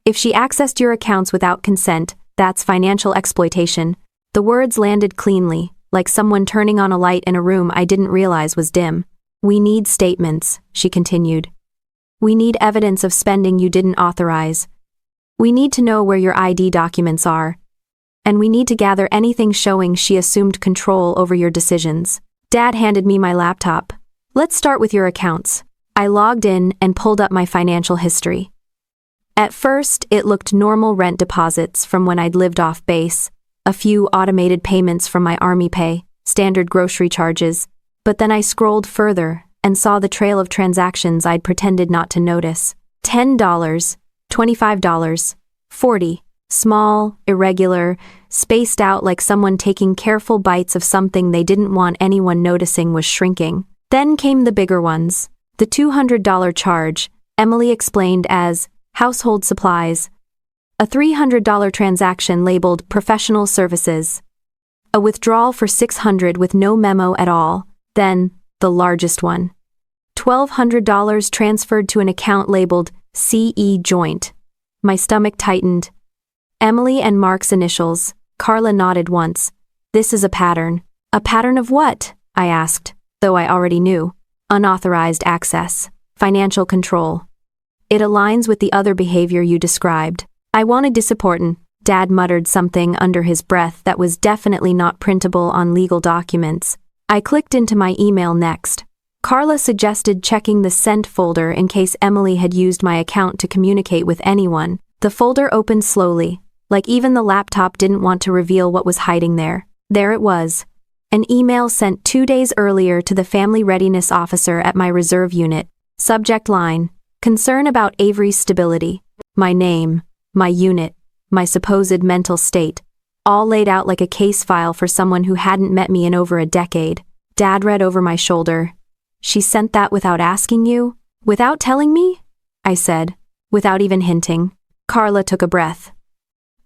If she accessed your accounts without consent, that's financial exploitation." The words landed cleanly, like someone turning on a light in a room I didn't realize was dim. "We need statements," she continued. "We need evidence of spending you didn't authorize. We need to know where your ID documents are. And we need to gather anything showing she assumed control over your decisions." Dad handed me my laptop. "Let's start with your accounts." I logged in and pulled up my financial history. At first, it looked normal rent deposits from when I'd lived off base, a few automated payments from my army pay, standard grocery charges, but then I scrolled further and saw the trail of transactions I'd pretended not to notice. $10, $25, $40, small, irregular, spaced out like someone taking careful bites of something they didn't want anyone noticing was shrinking. Then came the bigger ones. The $200 charge, Emily explained as household supplies. A $300 transaction labeled professional services. A withdrawal for $600 with no memo at all. Then, the largest one. $1,200 transferred to an account labeled CE Joint. My stomach tightened. Emily and Mark's initials. Carla nodded once. "This is a pattern." "A pattern of what?" I asked, though I already knew. "Unauthorized access. Financial control. It aligns with the other behavior you described." "I wanted to support." Dad muttered something under his breath that was definitely not printable on legal documents. I clicked into my email next. Carla suggested checking the sent folder in case Emily had used my account to communicate with anyone. The folder opened slowly, like even the laptop didn't want to reveal what was hiding there. There it was. An email sent 2 days earlier to the family readiness officer at my reserve unit. Subject line: concern about Avery's stability. My name, my unit, my supposed mental state, all laid out like a case file for someone who hadn't met me in over a decade. Dad read over my shoulder. She sent that without asking you? Without telling me? I said, without even hinting. Carla took a breath.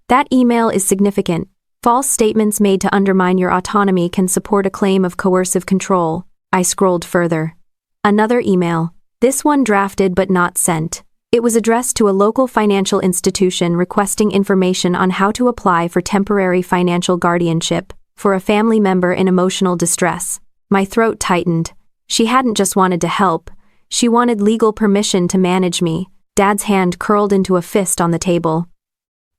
That email is significant. False statements made to undermine your autonomy can support a claim of coercive control. I scrolled further. Another email. This one drafted but not sent. It was addressed to a local financial institution requesting information on how to apply for temporary financial guardianship for a family member in emotional distress. My throat tightened. She hadn't just wanted to help. She wanted legal permission to manage me. Dad's hand curled into a fist on the table.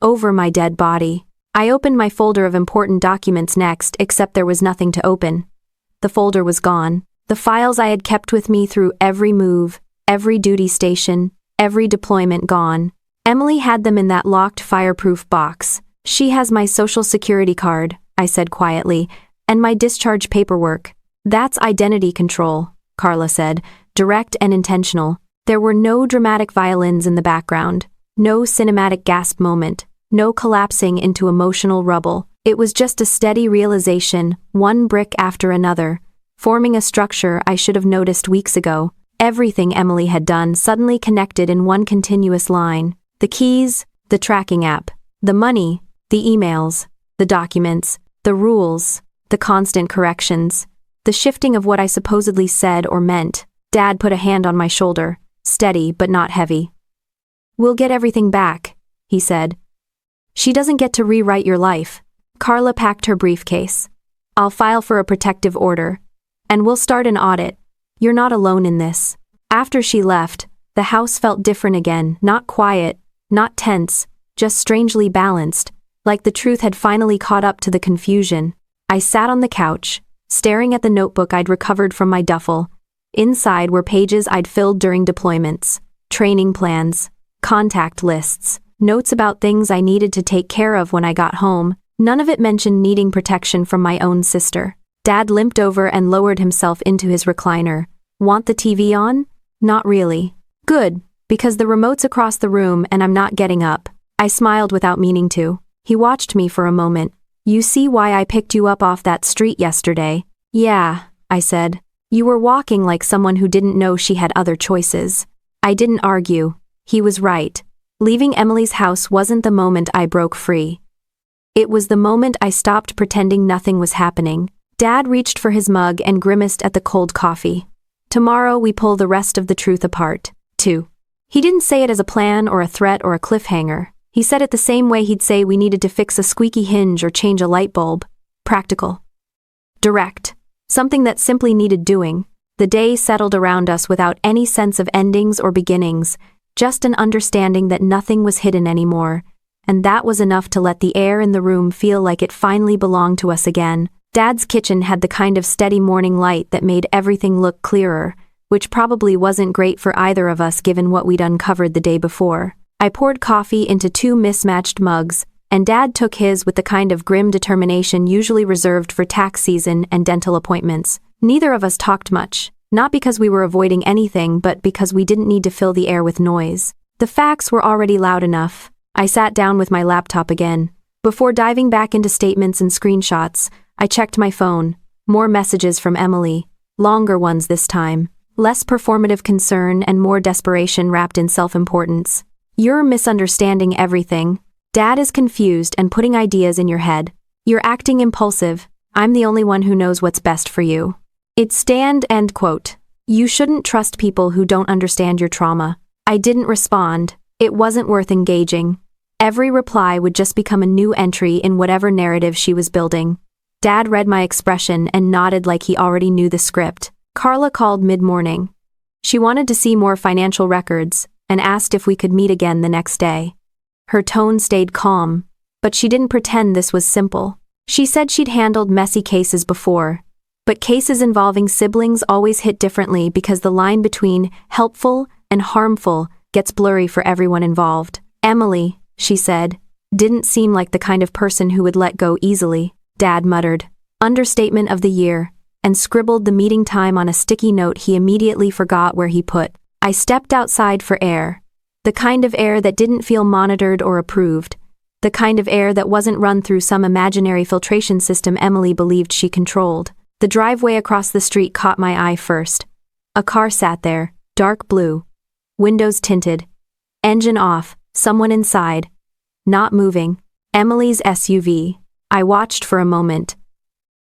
Over my dead body. I opened my folder of important documents next, except there was nothing to open. The folder was gone. The files I had kept with me through every move, every duty station, every deployment gone. Emily had them in that locked fireproof box. She has my social security card, I said quietly, and my discharge paperwork. That's identity control, Carla said, direct and intentional. There were no dramatic violins in the background, no cinematic gasp moment, no collapsing into emotional rubble. It was just a steady realization, one brick after another, forming a structure I should have noticed weeks ago. Everything Emily had done suddenly connected in one continuous line. The keys, the tracking app, the money, the emails, the documents, the rules, the constant corrections, the shifting of what I supposedly said or meant. Dad put a hand on my shoulder, steady but not heavy. We'll get everything back, he said. She doesn't get to rewrite your life. Carla packed her briefcase. I'll file for a protective order. And we'll start an audit. You're not alone in this. After she left, the house felt different again, not quiet, not tense, just strangely balanced, like the truth had finally caught up to the confusion. I sat on the couch, staring at the notebook I'd recovered from my duffel. Inside were pages I'd filled during deployments, training plans, contact lists, notes about things I needed to take care of when I got home. None of it mentioned needing protection from my own sister. Dad limped over and lowered himself into his recliner. Want the TV on? Not really. Good, because the remote's across the room and I'm not getting up. I smiled without meaning to. He watched me for a moment. You see why I picked you up off that street yesterday? Yeah, I said. You were walking like someone who didn't know she had other choices. I didn't argue. He was right. Leaving Emily's house wasn't the moment I broke free. It was the moment I stopped pretending nothing was happening. Dad reached for his mug and grimaced at the cold coffee. Tomorrow we pull the rest of the truth apart, too. He didn't say it as a plan or a threat or a cliffhanger. He said it the same way he'd say we needed to fix a squeaky hinge or change a light bulb. Practical. Direct. Something that simply needed doing. The day settled around us without any sense of endings or beginnings, just an understanding that nothing was hidden anymore. And that was enough to let the air in the room feel like it finally belonged to us again. Dad's kitchen had the kind of steady morning light that made everything look clearer, which probably wasn't great for either of us given what we'd uncovered the day before. I poured coffee into 2 mismatched mugs, and Dad took his with the kind of grim determination usually reserved for tax season and dental appointments. Neither of us talked much, not because we were avoiding anything but because we didn't need to fill the air with noise. The facts were already loud enough. I sat down with my laptop again. Before diving back into statements and screenshots, I checked my phone. More messages from Emily. Longer ones this time. Less performative concern and more desperation wrapped in self-importance. You're misunderstanding everything. Dad is confused and putting ideas in your head. You're acting impulsive. I'm the only one who knows what's best for you. It's stand end quote. You shouldn't trust people who don't understand your trauma. I didn't respond. It wasn't worth engaging. Every reply would just become a new entry in whatever narrative she was building. Dad read my expression and nodded like he already knew the script. Carla called mid-morning. She wanted to see more financial records and asked if we could meet again the next day. Her tone stayed calm, but she didn't pretend this was simple. She said she'd handled messy cases before. But cases involving siblings always hit differently because the line between helpful and harmful gets blurry for everyone involved. Emily, she said, didn't seem like the kind of person who would let go easily, Dad muttered. Understatement of the year, and scribbled the meeting time on a sticky note he immediately forgot where he put. I stepped outside for air. The kind of air that didn't feel monitored or approved. The kind of air that wasn't run through some imaginary filtration system Emily believed she controlled. The driveway across the street caught my eye first. A car sat there, dark blue. Windows tinted. Engine off, someone inside. Not moving. Emily's SUV. I watched for a moment.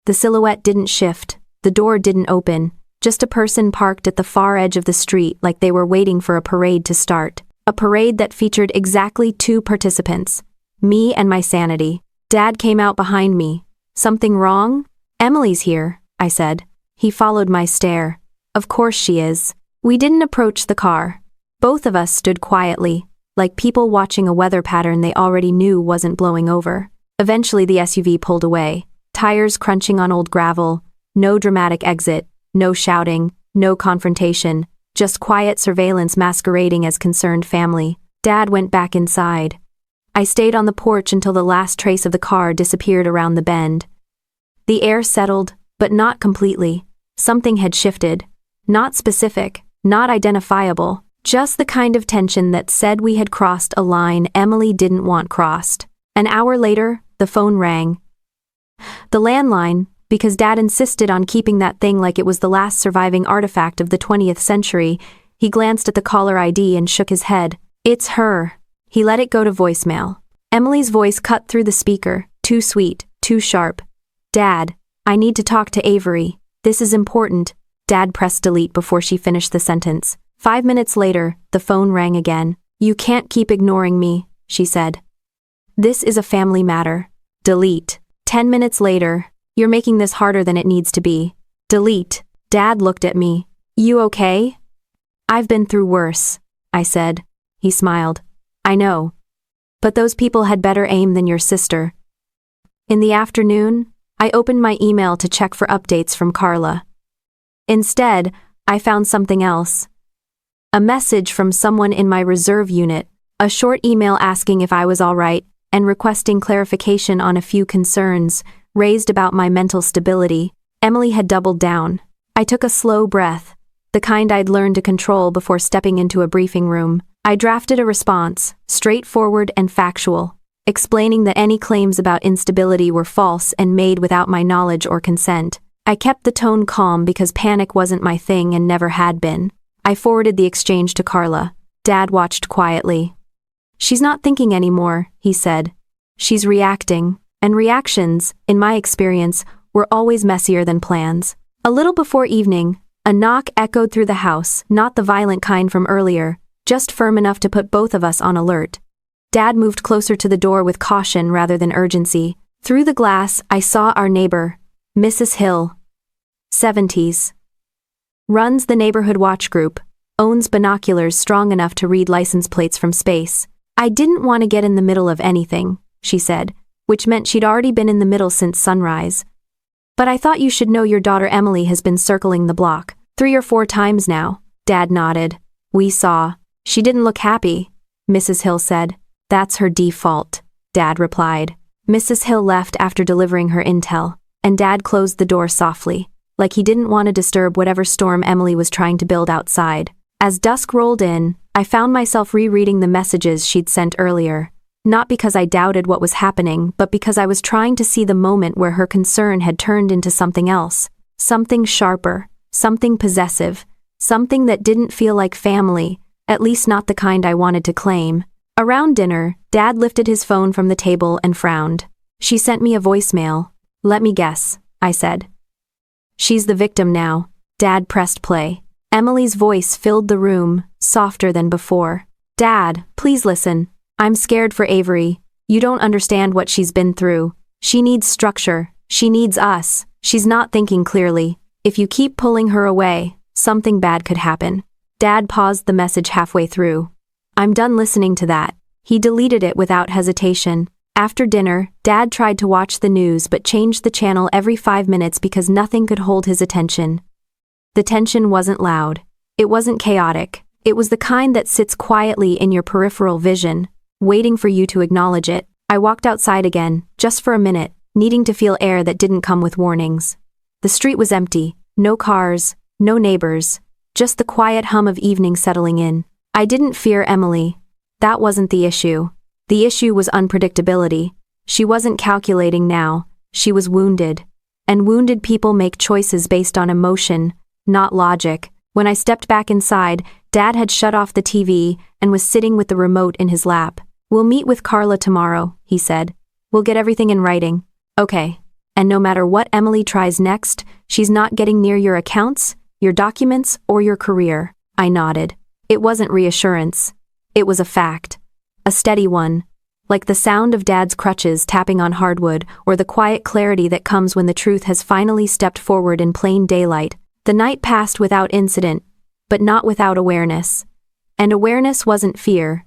The silhouette didn't shift. The door didn't open. Just a person parked at the far edge of the street like they were waiting for a parade to start. A parade that featured exactly 2 participants. Me and my sanity. Dad came out behind me. Something wrong? Emily's here, I said. He followed my stare. Of course she is. We didn't approach the car. Both of us stood quietly, like people watching a weather pattern they already knew wasn't blowing over. Eventually the SUV pulled away, tires crunching on old gravel, no dramatic exit, no shouting, no confrontation, just quiet surveillance masquerading as concerned family. Dad went back inside. I stayed on the porch until the last trace of the car disappeared around the bend. The air settled, but not completely. Something had shifted. Not specific, not identifiable, just the kind of tension that said we had crossed a line Emily didn't want crossed. An hour later, the phone rang. The landline, because Dad insisted on keeping that thing like it was the last surviving artifact of the 20th century. He glanced at the caller ID and shook his head. It's her. He let it go to voicemail. Emily's voice cut through the speaker, too sweet, too sharp. Dad, I need to talk to Avery. This is important. Dad pressed delete before she finished the sentence. 5 minutes later, the phone rang again. You can't keep ignoring me, she said. This is a family matter. Delete. 10 minutes later, you're making this harder than it needs to be. Delete. Dad looked at me. You okay? I've been through worse, I said. He smiled. I know. But those people had better aim than your sister. In the afternoon, I opened my email to check for updates from Carla. Instead, I found something else. A message from someone in my reserve unit, a short email asking if I was all right and requesting clarification on a few concerns raised about my mental stability. Emily had doubled down. I took a slow breath, the kind I'd learned to control before stepping into a briefing room. I drafted a response, straightforward and factual, explaining that any claims about instability were false and made without my knowledge or consent. I kept the tone calm because panic wasn't my thing and never had been. I forwarded the exchange to Carla. Dad watched quietly. She's not thinking anymore, he said. She's reacting, and reactions, in my experience, were always messier than plans. A little before evening, a knock echoed through the house, not the violent kind from earlier, just firm enough to put both of us on alert. Dad moved closer to the door with caution rather than urgency. Through the glass, I saw our neighbor, Mrs. Hill. 70s. Runs the neighborhood watch group, owns binoculars strong enough to read license plates from space. I didn't want to get in the middle of anything, she said, which meant she'd already been in the middle since sunrise. But I thought you should know your daughter Emily has been circling the block 3 or 4 times now. Dad nodded. We saw. She didn't look happy, Mrs. Hill said. That's her default, Dad replied. Mrs. Hill left after delivering her intel, and Dad closed the door softly, like he didn't want to disturb whatever storm Emily was trying to build outside. As dusk rolled in, I found myself rereading the messages she'd sent earlier, not because I doubted what was happening, but because I was trying to see the moment where her concern had turned into something else, something sharper, something possessive, something that didn't feel like family, at least not the kind I wanted to claim. Around dinner, Dad lifted his phone from the table and frowned. She sent me a voicemail. Let me guess, I said. She's the victim now. Dad pressed play. Emily's voice filled the room, softer than before. Dad, please listen. I'm scared for Avery. You don't understand what she's been through. She needs structure. She needs us. She's not thinking clearly. If you keep pulling her away, something bad could happen. Dad paused the message halfway through. I'm done listening to that. He deleted it without hesitation. After dinner, Dad tried to watch the news but changed the channel every 5 minutes because nothing could hold his attention. The tension wasn't loud. It wasn't chaotic. It was the kind that sits quietly in your peripheral vision, waiting for you to acknowledge it. I walked outside again, just for a minute, needing to feel air that didn't come with warnings. The street was empty, no cars, no neighbors, just the quiet hum of evening settling in. I didn't fear Emily. That wasn't the issue. The issue was unpredictability. She wasn't calculating now, she was wounded. And wounded people make choices based on emotion, not logic. When I stepped back inside, Dad had shut off the TV and was sitting with the remote in his lap. "We'll meet with Carla tomorrow," he said. "We'll get everything in writing." "Okay. And no matter what Emily tries next, she's not getting near your accounts, your documents, or your career." I nodded. It wasn't reassurance. It was a fact. A steady one. Like the sound of Dad's crutches tapping on hardwood, or the quiet clarity that comes when the truth has finally stepped forward in plain daylight. The night passed without incident, but not without awareness. And awareness wasn't fear.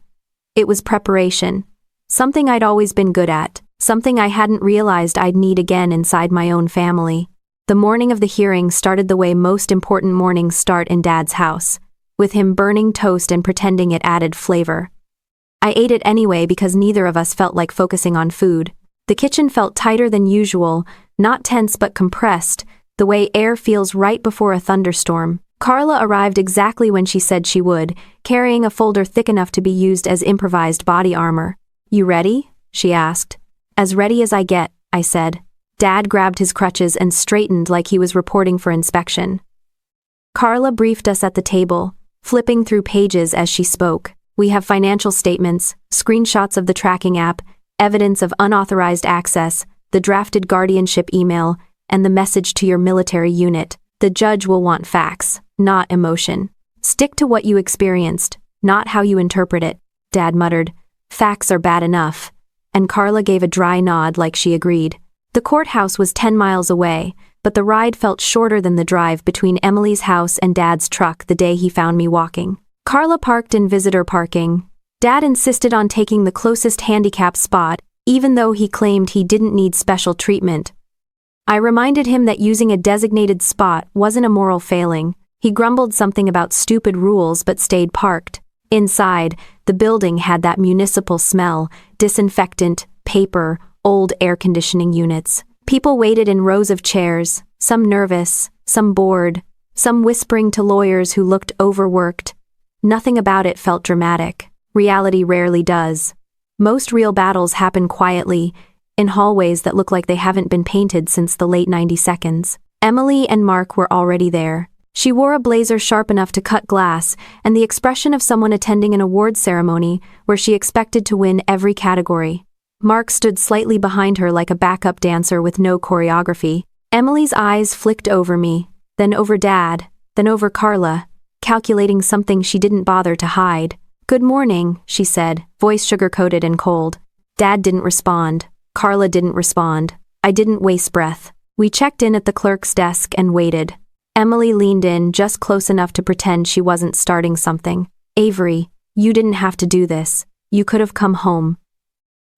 It was preparation. Something I'd always been good at, something I hadn't realized I'd need again inside my own family. The morning of the hearing started the way most important mornings start in Dad's house, with him burning toast and pretending it added flavor. I ate it anyway because neither of us felt like focusing on food. The kitchen felt tighter than usual, not tense but compressed, the way air feels right before a thunderstorm. Carla arrived exactly when she said she would, carrying a folder thick enough to be used as improvised body armor. "You ready?" she asked. "As ready as I get," I said. Dad grabbed his crutches and straightened like he was reporting for inspection. Carla briefed us at the table, flipping through pages as she spoke. "We have financial statements, screenshots of the tracking app, evidence of unauthorized access, the drafted guardianship email, and the message to your military unit. The judge will want facts, not emotion. Stick to what you experienced, not how you interpret it," Dad muttered. "Facts are bad enough." And Carla gave a dry nod like she agreed. The courthouse was 10 miles away, but the ride felt shorter than the drive between Emily's house and Dad's truck the day he found me walking. Carla parked in visitor parking. Dad insisted on taking the closest handicap spot, even though he claimed he didn't need special treatment. I reminded him that using a designated spot wasn't a moral failing. He grumbled something about stupid rules but stayed parked. Inside, the building had that municipal smell, disinfectant, paper, old air conditioning units. People waited in rows of chairs, some nervous, some bored, some whispering to lawyers who looked overworked. Nothing about it felt dramatic. Reality rarely does. Most real battles happen quietly, in hallways that look like they haven't been painted since the late 90s. Emily and Mark were already there. She wore a blazer sharp enough to cut glass, and the expression of someone attending an awards ceremony where she expected to win every category. Mark stood slightly behind her like a backup dancer with no choreography. Emily's eyes flicked over me, then over Dad, then over Carla, calculating something she didn't bother to hide. "Good morning," she said, voice sugar-coated and cold. Dad didn't respond. Carla didn't respond. I didn't waste breath. We checked in at the clerk's desk and waited. Emily leaned in just close enough to pretend she wasn't starting something. "Avery, you didn't have to do this. You could have come home.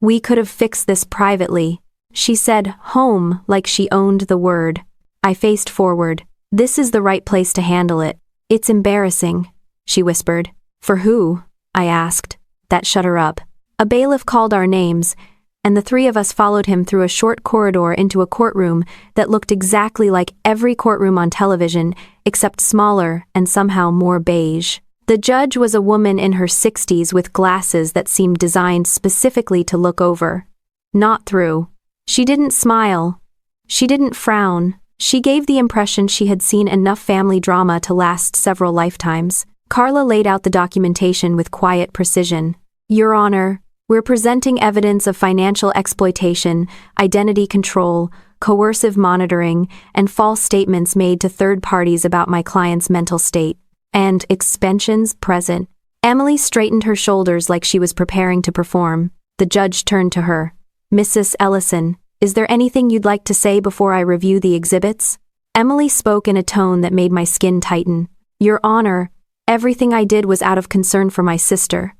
We could have fixed this privately." She said home like she owned the word. I faced forward. "This is the right place to handle it. It's embarrassing," she whispered. "For who?" I asked. That shut her up. A bailiff called our names, and the three of us followed him through a short corridor into a courtroom that looked exactly like every courtroom on television, except smaller and somehow more beige. The judge was a woman in her 60s with glasses that seemed designed specifically to look over, not through. She didn't smile. She didn't frown. She gave the impression she had seen enough family drama to last several lifetimes. Carla laid out the documentation with quiet precision. "Your Honor, we're presenting evidence of financial exploitation, identity control, coercive monitoring, and false statements made to third parties about my client's mental state, and expenses present." Emily straightened her shoulders like she was preparing to perform. The judge turned to her. "Mrs. Ellison, is there anything you'd like to say before I review the exhibits?" Emily spoke in a tone that made my skin tighten. "Your Honor, everything I did was out of concern for my sister."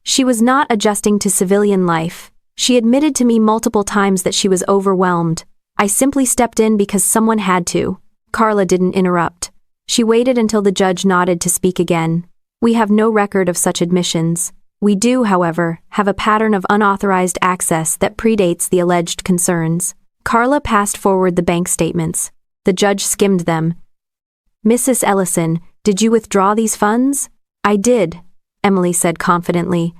She was not adjusting to civilian life. She admitted to me multiple times that she was overwhelmed. I simply stepped in because someone had to. Carla didn't interrupt. She waited until the judge nodded to speak again. We have no record of such admissions. We do, however, have a pattern of unauthorized access that predates the alleged concerns. Carla passed forward the bank statements. The judge skimmed them. Mrs. Ellison, did you withdraw these funds? I did, Emily said confidently,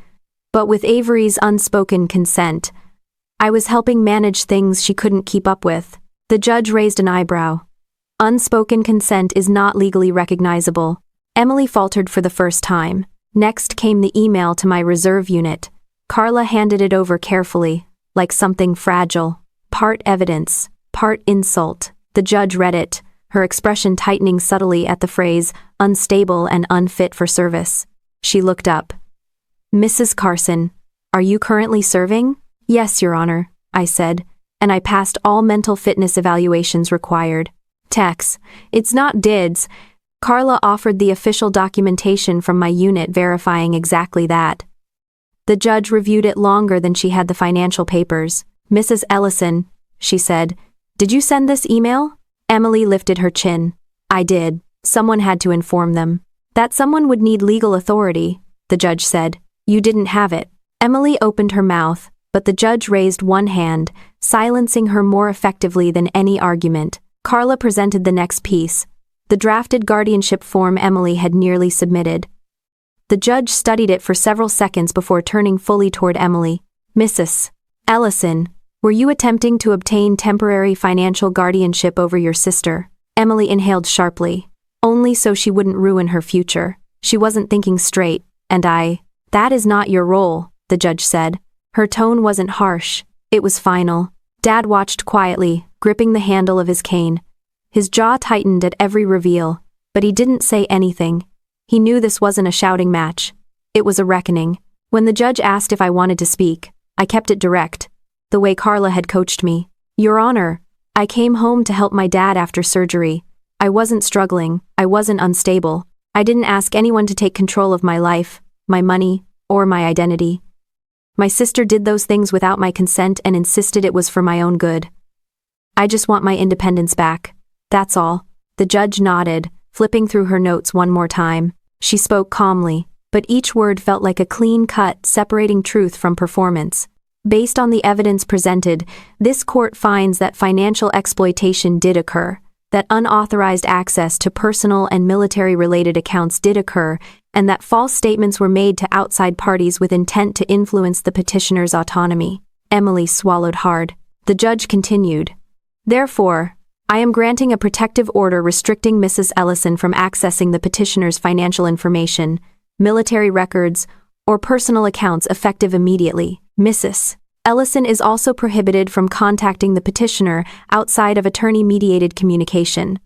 but with Avery's unspoken consent. I was helping manage things she couldn't keep up with. The judge raised an eyebrow. Unspoken consent is not legally recognizable. Emily faltered for the first time. Next came the email to my reserve unit. Carla handed it over carefully, like something fragile. Part evidence, part insult. The judge read it, her expression tightening subtly at the phrase, unstable and unfit for service. She looked up. Mrs. Carson, are you currently serving? Yes, Your Honor, I said, and I passed all mental fitness evaluations required. Tex, it's not DIDS. Carla offered the official documentation from my unit verifying exactly that. The judge reviewed it longer than she had the financial papers. Mrs. Ellison, she said, did you send this email? Emily lifted her chin. I did. Someone had to inform them. That someone would need legal authority, the judge said. You didn't have it. Emily opened her mouth, but the judge raised one hand, silencing her more effectively than any argument. Carla presented the next piece, the drafted guardianship form Emily had nearly submitted. The judge studied it for several seconds before turning fully toward Emily. Mrs. Ellison, were you attempting to obtain temporary financial guardianship over your sister? Emily inhaled sharply. Only so she wouldn't ruin her future. She wasn't thinking straight, and that is not your role, the judge said. Her tone wasn't harsh, it was final. Dad watched quietly, gripping the handle of his cane. His jaw tightened at every reveal, but he didn't say anything. He knew this wasn't a shouting match. It was a reckoning. When the judge asked if I wanted to speak, I kept it direct, the way Carla had coached me. Your Honor, I came home to help my dad after surgery. I wasn't struggling, I wasn't unstable. I didn't ask anyone to take control of my life, my money, or my identity. My sister did those things without my consent and insisted it was for my own good. I just want my independence back. That's all. The judge nodded, flipping through her notes one more time. She spoke calmly, but each word felt like a clean cut separating truth from performance. Based on the evidence presented, this court finds that financial exploitation did occur, that unauthorized access to personal and military-related accounts did occur, and that false statements were made to outside parties with intent to influence the petitioner's autonomy. Emily swallowed hard. The judge continued. Therefore, I am granting a protective order restricting Mrs. Ellison from accessing the petitioner's financial information, military records, or personal accounts effective immediately. Mrs. Ellison is also prohibited from contacting the petitioner outside of attorney-mediated communication.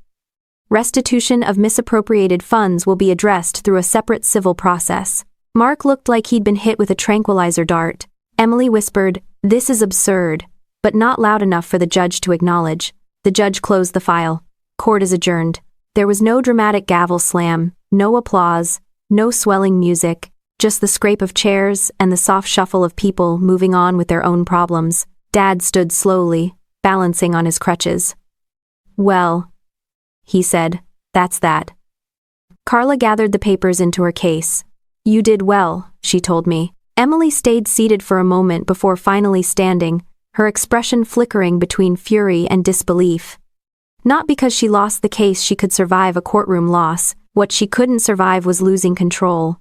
Restitution of misappropriated funds will be addressed through a separate civil process. Mark looked like he'd been hit with a tranquilizer dart. Emily whispered, "This is absurd," but not loud enough for the judge to acknowledge. The judge closed the file. Court is adjourned. There was no dramatic gavel slam, no applause, no swelling music, just the scrape of chairs and the soft shuffle of people moving on with their own problems. Dad stood slowly, balancing on his crutches. "Well," he said, "that's that." Carla gathered the papers into her case. "You did well," she told me. Emily stayed seated for a moment before finally standing, her expression flickering between fury and disbelief. Not because she lost the case she could survive a courtroom loss. What she couldn't survive was losing control.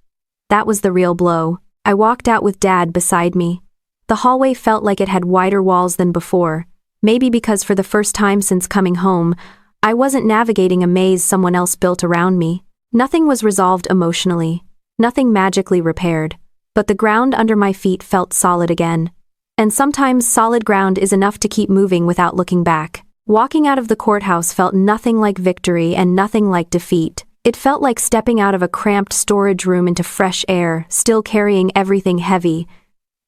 That was the real blow. I walked out with Dad beside me. The hallway felt like it had wider walls than before, maybe because for the first time since coming home, I wasn't navigating a maze someone else built around me. Nothing was resolved emotionally, nothing magically repaired, but the ground under my feet felt solid again. And sometimes solid ground is enough to keep moving without looking back. Walking out of the courthouse felt nothing like victory and nothing like defeat. It felt like stepping out of a cramped storage room into fresh air, still carrying everything heavy,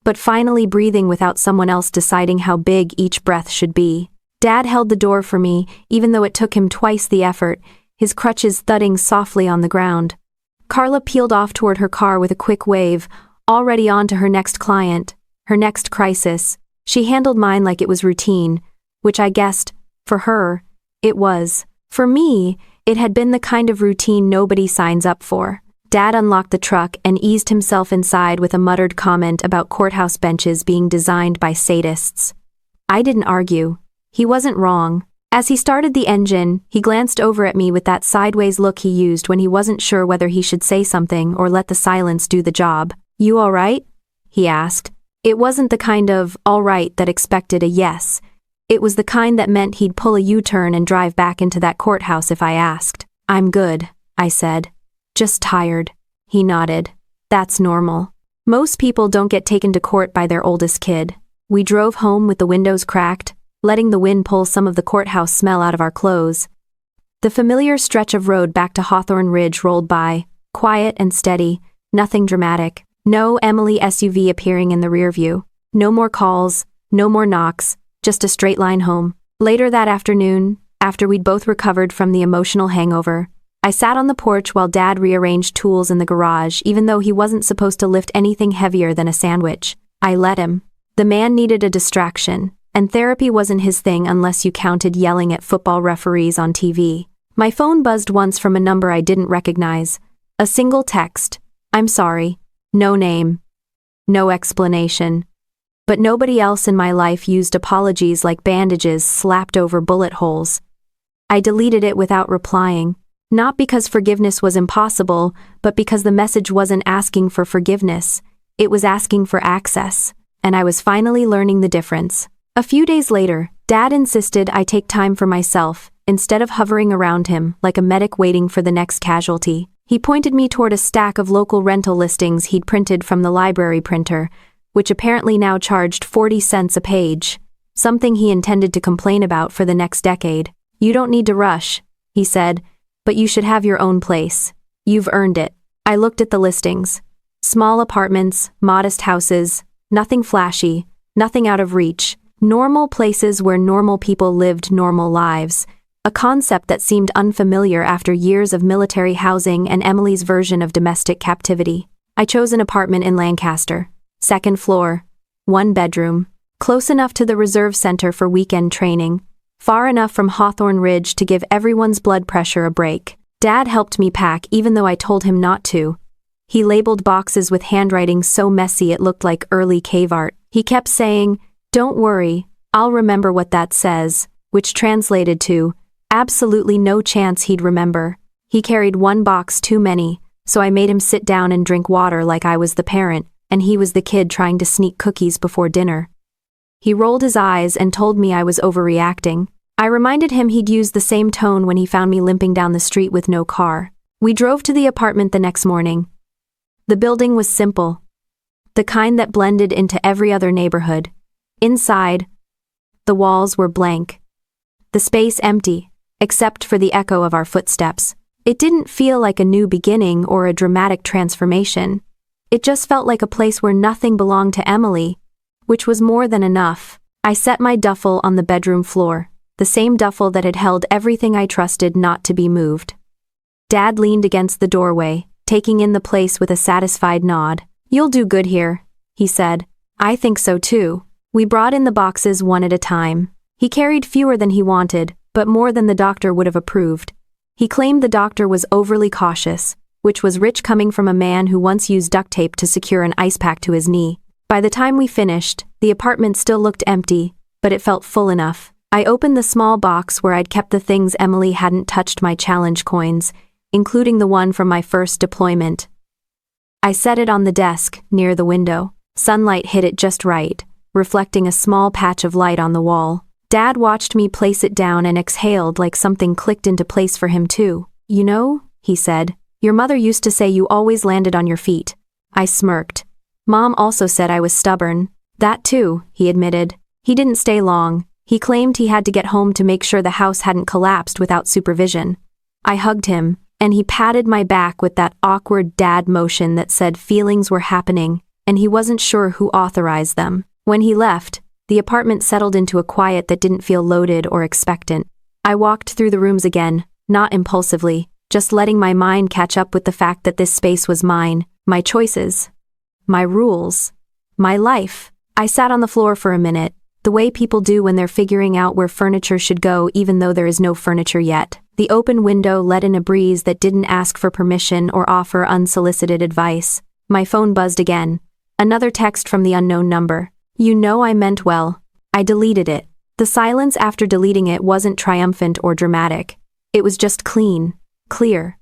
but finally breathing without someone else deciding how big each breath should be. Dad held the door for me, even though it took him twice the effort, his crutches thudding softly on the ground. Carla peeled off toward her car with a quick wave, already on to her next client. her next crisis. She handled mine like it was routine, which I guessed, for her, it was. For me, it had been the kind of routine nobody signs up for. Dad unlocked the truck and eased himself inside with a muttered comment about courthouse benches being designed by sadists. I didn't argue. He wasn't wrong. As he started the engine, he glanced over at me with that sideways look he used when he wasn't sure whether he should say something or let the silence do the job. "You all right?" he asked. It wasn't the kind of all right that expected a yes. It was the kind that meant he'd pull a U-turn and drive back into that courthouse if I asked. "I'm good," I said. "Just tired." He nodded. "That's normal. Most people don't get taken to court by their oldest kid." We drove home with the windows cracked, letting the wind pull some of the courthouse smell out of our clothes. The familiar stretch of road back to Hawthorne Ridge rolled by, quiet and steady, nothing dramatic. No Emily SUV appearing in the rearview. No more calls, no more knocks, just a straight line home. Later that afternoon, after we'd both recovered from the emotional hangover, I sat on the porch while Dad rearranged tools in the garage, even though he wasn't supposed to lift anything heavier than a sandwich. I let him. The man needed a distraction, and therapy wasn't his thing unless you counted yelling at football referees on TV. My phone buzzed once from a number I didn't recognize. A single text. "I'm sorry." No name. No explanation. But nobody else in my life used apologies like bandages slapped over bullet holes. I deleted it without replying. Not because forgiveness was impossible, but because the message wasn't asking for forgiveness. It was asking for access. And I was finally learning the difference. A few days later, Dad insisted I take time for myself, instead of hovering around him like a medic waiting for the next casualty. He pointed me toward a stack of local rental listings he'd printed from the library printer, which apparently now charged 40 cents a page, something he intended to complain about for the next decade. "You don't need to rush," he said, "but you should have your own place. You've earned it." I looked at the listings. Small apartments, modest houses, nothing flashy, nothing out of reach. Normal places where normal people lived normal lives. A concept that seemed unfamiliar after years of military housing and Emily's version of domestic captivity. I chose an apartment in Lancaster. 2nd floor. 1 bedroom. Close enough to the reserve center for weekend training. Far enough from Hawthorne Ridge to give everyone's blood pressure a break. Dad helped me pack even though I told him not to. He labeled boxes with handwriting so messy it looked like early cave art. He kept saying, "Don't worry, I'll remember what that says," which translated to, absolutely no chance he'd remember. He carried 1 box too many, so I made him sit down and drink water like I was the parent, and he was the kid trying to sneak cookies before dinner. He rolled his eyes and told me I was overreacting. I reminded him he'd used the same tone when he found me limping down the street with no car. We drove to the apartment the next morning. The building was simple. The kind that blended into every other neighborhood. Inside, the walls were blank. The space empty, except for the echo of our footsteps. It didn't feel like a new beginning or a dramatic transformation. It just felt like a place where nothing belonged to Emily, which was more than enough. I set my duffel on the bedroom floor, the same duffel that had held everything I trusted not to be moved. Dad leaned against the doorway, taking in the place with a satisfied nod. "You'll do good here," he said. "I think so too." We brought in the boxes one at a time. He carried fewer than he wanted, but more than the doctor would have approved. He claimed the doctor was overly cautious, which was rich coming from a man who once used duct tape to secure an ice pack to his knee. By the time we finished, the apartment still looked empty, but it felt full enough. I opened the small box where I'd kept the things Emily hadn't touched, my challenge coins, including the one from my first deployment. I set it on the desk, near the window. Sunlight hit it just right, reflecting a small patch of light on the wall. Dad watched me place it down and exhaled like something clicked into place for him too. "You know," he said, "your mother used to say you always landed on your feet." I smirked. "Mom also said I was stubborn." "That too," he admitted. He didn't stay long. He claimed he had to get home to make sure the house hadn't collapsed without supervision. I hugged him, and he patted my back with that awkward dad motion that said feelings were happening, and he wasn't sure who authorized them. When he left, the apartment settled into a quiet that didn't feel loaded or expectant. I walked through the rooms again, not impulsively, just letting my mind catch up with the fact that this space was mine, my choices, my rules, my life. I sat on the floor for a minute, the way people do when they're figuring out where furniture should go even though there is no furniture yet. The open window let in a breeze that didn't ask for permission or offer unsolicited advice. My phone buzzed again. Another text from the unknown number. You know I meant well. I deleted it. The silence after deleting it wasn't triumphant or dramatic. It was just clean, clear,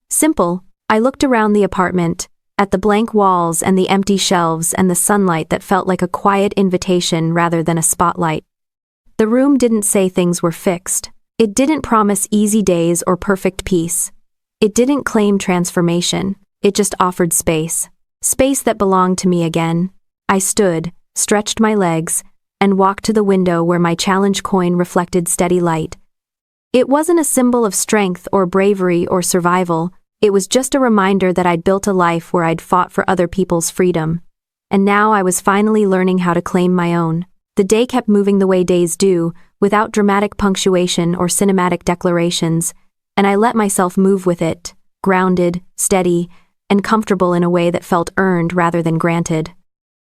simple. I looked around the apartment, at the blank walls and the empty shelves and the sunlight that felt like a quiet invitation rather than a spotlight. The room didn't say things were fixed. It didn't promise easy days or perfect peace. It didn't claim transformation. It just offered space. Space that belonged to me again. I stood, stretched my legs, and walked to the window where my challenge coin reflected steady light. It wasn't a symbol of strength or bravery or survival. It was just a reminder that I'd built a life where I'd fought for other people's freedom. And now I was finally learning how to claim my own. The day kept moving the way days do, without dramatic punctuation or cinematic declarations, and I let myself move with it, grounded, steady, and comfortable in a way that felt earned rather than granted.